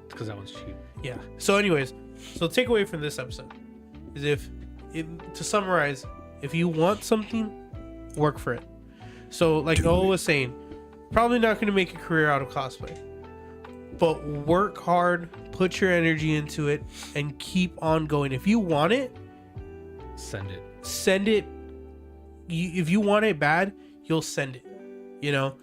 Because that one's cheap. Yeah. So anyways, so takeaway from this episode is to summarize, if you want something, work for it. So like Noah was saying, probably not going to make a career out of cosplay, but work hard, put your energy into it, and keep on going. If you want it, Send it. If you want it bad, you'll send it, you know?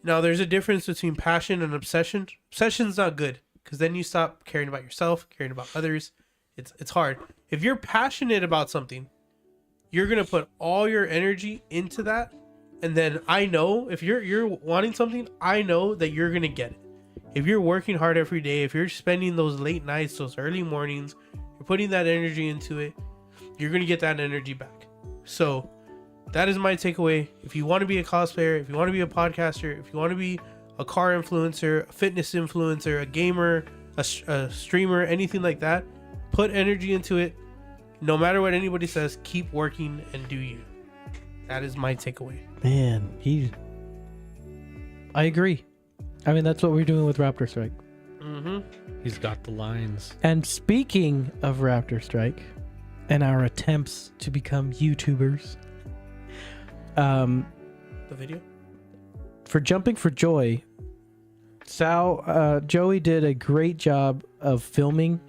Now there's a difference between passion and obsession. Obsession's not good, because then you stop caring about yourself, caring about others. It's hard. If you're passionate about something, you're going to put all your energy into that. And then I know if you're wanting something, I know that you're going to get it. If you're working hard every day, if you're spending those late nights, those early mornings, you're putting that energy into it, you're going to get that energy back. So that is my takeaway. If you want to be a cosplayer, if you want to be a podcaster, if you want to be a car influencer, a fitness influencer, a gamer, a streamer, anything like that, put energy into it. No matter what anybody says, keep working and do you. That is my takeaway. Man, I agree. I mean, that's what we're doing with Raptorstrike. Mm-hmm. He's got the lines. And speaking of Raptorstrike and our attempts to become YouTubers, The video? for Jumping for Joy, Joey did a great job of filming.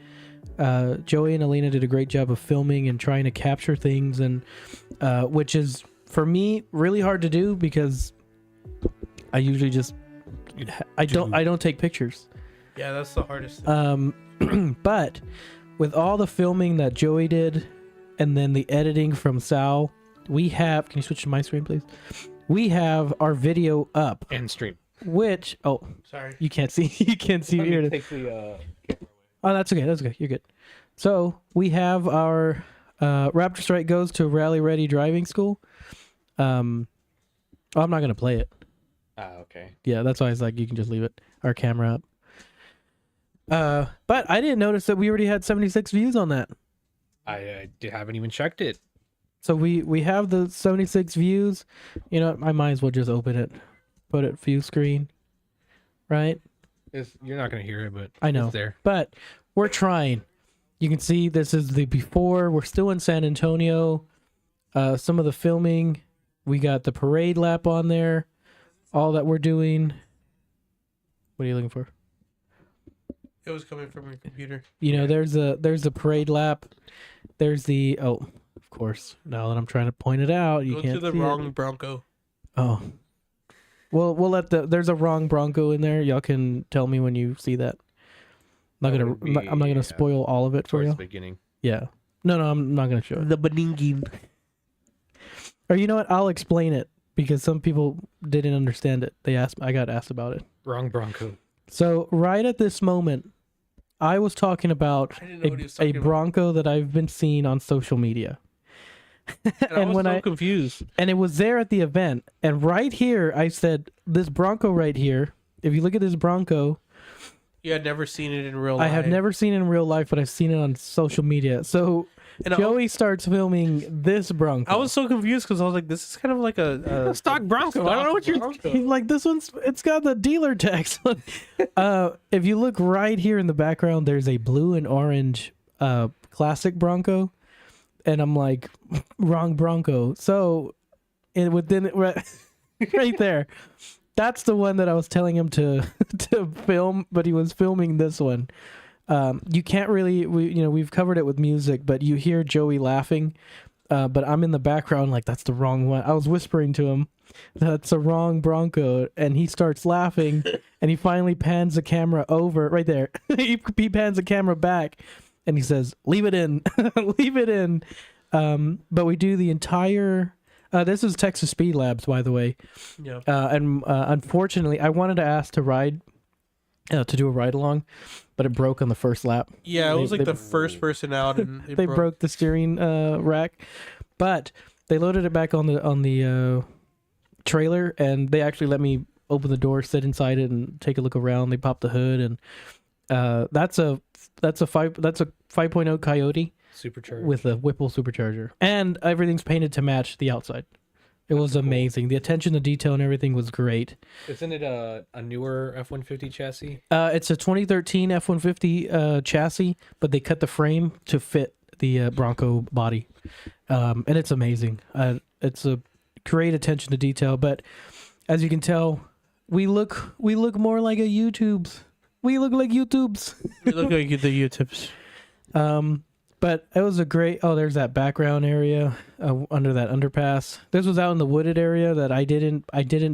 Joey and Alina did a great job of filming and trying to capture things, and which is for me really hard to do because I usually just I don't take pictures. Yeah, that's the hardest thing. But with all the filming that Joey did and then the editing from Sal, we have, can you switch to my screen please? We have our video up, And stream. which Sorry. you can't see here. Take the, Oh, that's okay. You're good. So we have our Raptorstrike goes to Rally Ready Driving School. I'm not gonna play it. okay. Yeah, that's why it's like you can just leave it. Our camera up. But I didn't notice that we already had 76 views on that. I haven't even checked it. So we have the 76 views. You know, I might as well just open it, put it view screen, right? You're not gonna hear it, but I know. it's there. But we're trying. You can see this is the before. We're still in San Antonio. Some of the filming, we got the parade lap on there. All that we're doing. What are you looking for? It was coming from your computer. You know, there's a parade lap. There's the of course. Now that I'm trying to point it out, you Go can't to the see wrong it. Bronco. Oh. Well, we'll let there's a wrong Bronco in there. Y'all can tell me when you see that. I'm not gonna spoil all of it for Towards you. the beginning. Yeah. No, I'm not gonna show it. The Beningin. Or you know what? I'll explain it because some people didn't understand it. I got asked about it. Wrong Bronco. So right at this moment, I was talking about I didn't know what he was a talking about. Bronco that I've been seeing on social media. And I was so confused. And it was there at the event. And right here, I said, this Bronco right here, if you look at this Bronco, You had never seen it in real life. I have never seen it in real life, but I've seen it on social media. So And Joey starts filming this Bronco. I was so confused because I was like, this is kind of like a Stock Bronco. I don't know what you're. He's like, it's got the dealer tax. If you look right here in the background, there's a blue and orange classic Bronco. And I'm like, wrong Bronco. So right there, that's the one that I was telling him to film, but he was filming this one. You can't really, we've covered it with music, but you hear Joey laughing. But I'm in the background like, that's the wrong one. I was whispering to him, that's the wrong Bronco. And he starts laughing and he finally pans the camera over right there. he pans the camera back and he says, leave it in, leave it in. But we do the entire, this is Texas Speed Labs, by the way. yeah. And unfortunately, I wanted to ask to do a ride along, but it broke on the first lap. Yeah, it was like they- the first person out, and it They broke the steering rack, but they loaded it back on the trailer, and they actually let me open the door, sit inside it, and take a look around. They popped the hood, and that's a 5.0 Coyote Supercharged. with a Whipple supercharger, and everything's painted to match the outside. It was amazing. The attention to detail and everything was great. Isn't it a newer F-150 chassis? It's a 2013 F-150 chassis, but they cut the frame to fit the Bronco body, and it's amazing. It's a great attention to detail. But as you can tell, we look more like a YouTubes. We look like YouTubes. We look like the YouTubes. But it was a great. Oh, there's that background area under that underpass. This was out in the wooded area that I didn't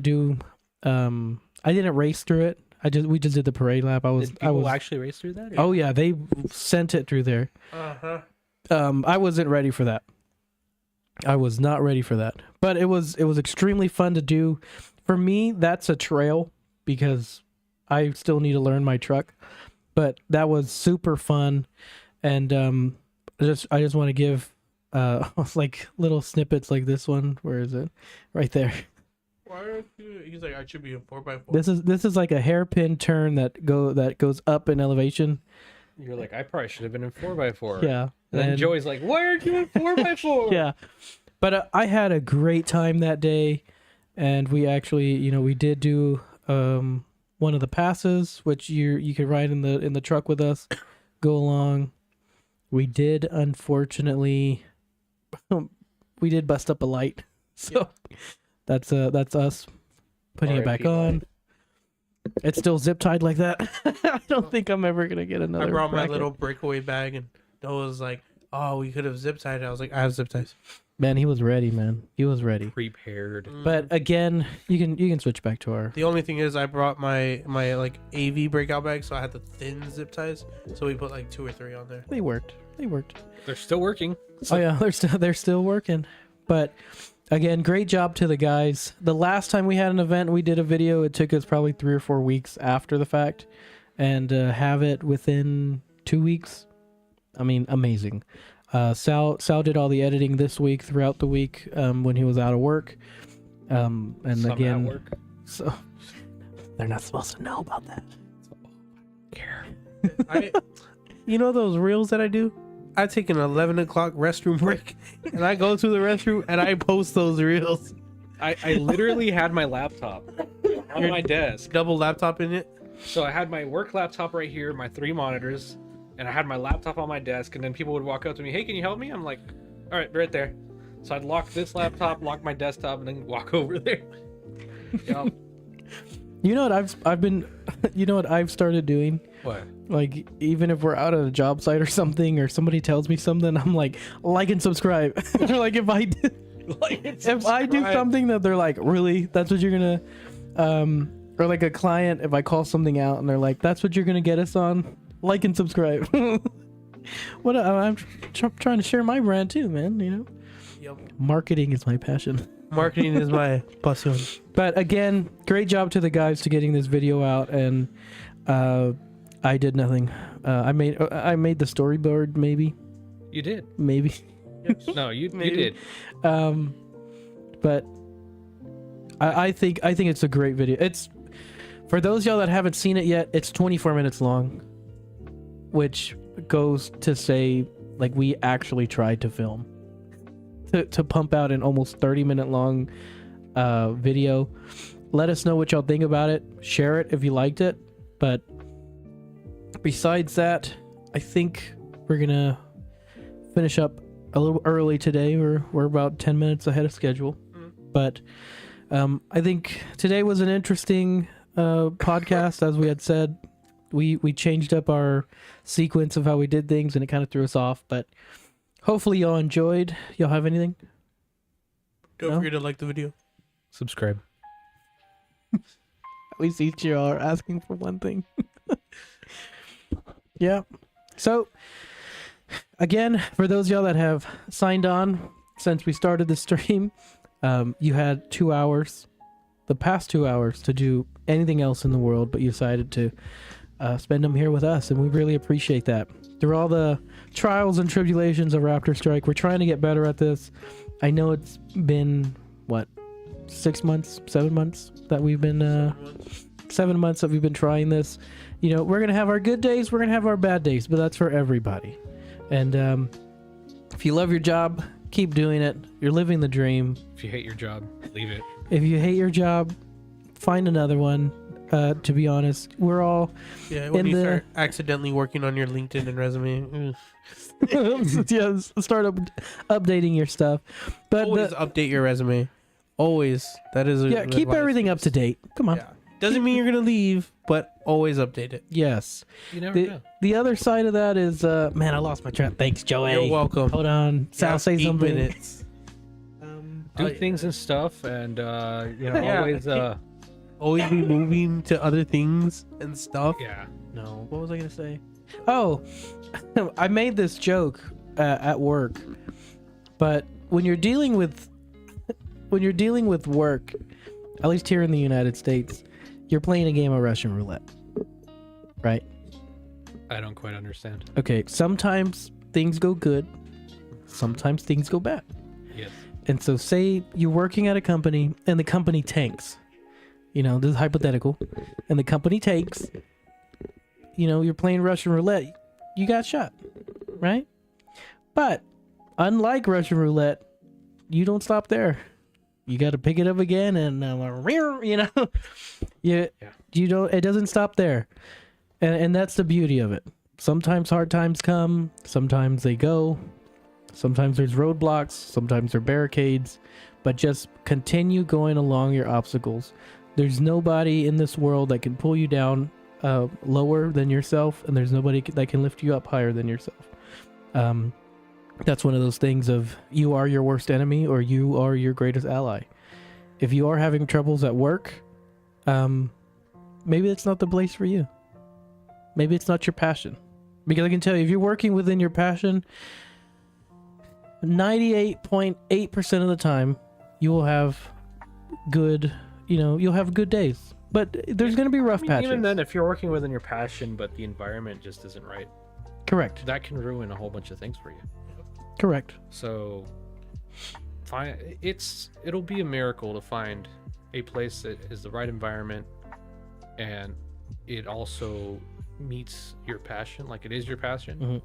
do. I didn't race through it. We just did the parade lap. Did people actually race through that? Oh yeah, they sent it through there. Uh-huh. I wasn't ready for that. I was not ready for that. But it was extremely fun to do. For me, that's a trail because I still need to learn my truck. But that was super fun. And I just want to give like little snippets like this one. Where is it? Right there. Why aren't you? He's like, I should be a 4x4. This is like a hairpin turn that goes up in elevation. You're like, I probably should have been in 4x4. Yeah. And then Joey's like, why aren't you in 4x4? Yeah. But I had a great time that day, and we actually, we did do one of the passes, which you could ride in the truck with us, go along. We did, unfortunately, we did bust up a light, so that's us putting it back on. It's still zip tied like that. I don't think I'm ever gonna get another. I brought bracket. my little breakaway bag, and Noah was like, "Oh, we could have zip tied." I was like, "I have zip ties." Man, he was ready, man. He was ready. Prepared. But again, you can switch back to our. The only thing is, I brought my like AV breakout bag, so I had the thin zip ties. So we put like 2 or 3 on there. They worked. They're still working. Oh yeah, they're still working. But again, great job to the guys. The last time we had an event, we did a video. It took us probably 3 or 4 weeks after the fact, and have it within 2 weeks. I mean, amazing. Sal did all the editing this week, throughout the week, when he was out of work. And Some again, at work. so they're not supposed to know about that. Care. You know those reels that I do? I take an 11 o'clock restroom break, and I go to the restroom and I post those reels. I literally had my laptop on my desk. Double laptop in it. So I had my work laptop right here, my 3 monitors, and I had my laptop on my desk, and then people would walk up to me, hey, can you help me? I'm like, all right, right there. So I'd lock this laptop, lock my desktop, and then walk over there. Yep. You know what I've been you know what I've started doing? What? Like, even if we're out at a job site or something, or somebody tells me something, I'm like and subscribe. Or like if I do something that they're like, really, that's what you're gonna or like a client, if I call something out and they're like, that's what you're gonna get us on, like and subscribe. What I'm trying to share my brand too, man. Yep. Marketing is my passion. Marketing is my passion. But again, great job to the guys to getting this video out, and I did nothing. I made the storyboard, maybe. You did. Maybe. No, you did. But I think it's a great video. It's, for those of y'all that haven't seen it yet, it's 24 minutes long, which goes to say, like, we actually tried to film to pump out an almost 30-minute long video. Let us know what y'all think about it. Share it if you liked it. But besides that, I think we're gonna finish up a little early today. We're about 10 minutes ahead of schedule. But I think today was an interesting podcast. As we had said, we changed up our sequence of how we did things, and it kind of threw us off. But hopefully y'all enjoyed. Y'all have anything? Don't No? forget to like the video. Subscribe. At least each of y'all are asking for one thing. Yeah. So, again, for those of y'all that have signed on since we started the stream, you had 2 hours, the past 2 hours, to do anything else in the world, but you decided to spend them here with us, and we really appreciate that. Through all the trials and tribulations of Raptorstrike, we're trying to get better at this. I know it's been, 6 months, 7 months that we've been 7 months that we've been trying this. We're gonna have our good days, we're gonna have our bad days, but that's for everybody. And if you love your job, keep doing it. You're living the dream. If you hate your job, leave it. If you hate your job, find another one. To be honest, we're all When you start accidentally working on your LinkedIn and resume, start updating your stuff. But always update your resume. Always. That is keep everything up to date. Come on. Yeah. Doesn't mean you're gonna leave, but always update it. Yes. You never know. The other side of that is, man, I lost my track. Thanks, Joey. You're welcome. Hold on. Sal, say 8 something. minutes. Do things and stuff, and Yeah. always Always be moving to other things and stuff. yeah. No. What was I gonna say? Oh, I made this joke at work, but when you're dealing with work, at least here in the United States, you're playing a game of Russian roulette, right? I don't quite understand. Okay. Sometimes things go good, sometimes things go bad. Yes. And so say you're working at a company and the company tanks. You know, this is hypothetical. And the company tanks. You know, you're playing Russian roulette. You got shot, right? But unlike Russian roulette, you don't stop there. You got to pick it up again and you know, you don't. It doesn't stop there, and that's the beauty of it. Sometimes hard times come. Sometimes they go. Sometimes there's roadblocks. Sometimes there are barricades. But just continue going along your obstacles. There's nobody in this world that can pull you down lower than yourself, and there's nobody that can lift you up higher than yourself. That's one of those things of you are your worst enemy or you are your greatest ally. If you are having troubles at work, maybe it's not the place for you. Maybe it's not your passion. Because I can tell you, if you're working within your passion, 98.8% of the time, you will have good, you'll have good days. But there's going to be rough patches. Even then, if you're working within your passion, but the environment just isn't right. Correct. That can ruin a whole bunch of things for you. Correct. So, it'll be a miracle to find a place that is the right environment, and it also meets your passion, like it is your passion.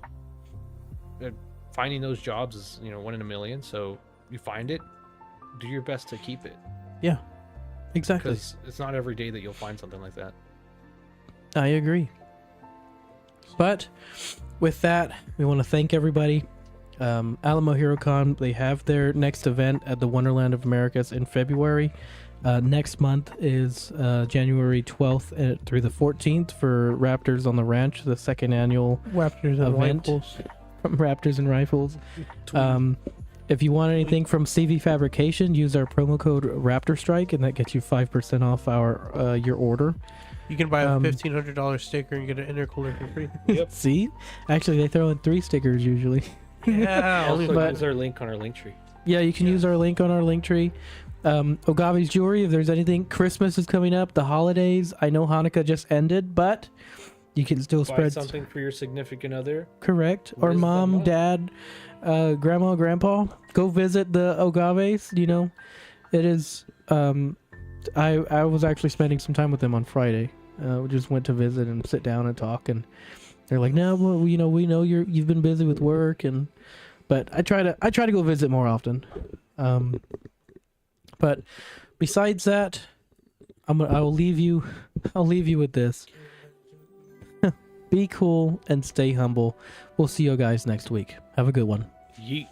Mm-hmm. Finding those jobs is 1 in a million. So you find it, do your best to keep it. Yeah, exactly. Because it's not every day that you'll find something like that. I agree. But with that, we want to thank everybody. Alamo HeroCon, they have their next event at the Wonderland of Americas in February. Next month is January 12th through the 14th for Raptors on the Ranch, the second annual Raptors and event Rifles. From Raptors and Rifles. If you want anything from CV Fabrication, use our promo code Raptorstrike, and that gets you 5% off your order. You can buy a $1,500 sticker and get an intercooler for free. Yep. See? Actually, they throw in 3 stickers usually. Yeah. Also, But- use our link on our link tree. Yeah, you can use our link on our link tree. Ogave's Jewelry, if there's anything, Christmas is coming up, the holidays. I know Hanukkah just ended, but you can still Buy spread something for your significant other. correct. Or Visit mom, them up. dad, grandma, grandpa. Go visit the Ogaves. It is. I was actually spending some time with them on Friday. We just went to visit and sit down and talk, and they're like, "No, well, we know you've been busy with work," but I try to go visit more often. But besides that, I'll leave you with this. Be cool and stay humble. We'll see you guys next week. Have a good one. Yeet.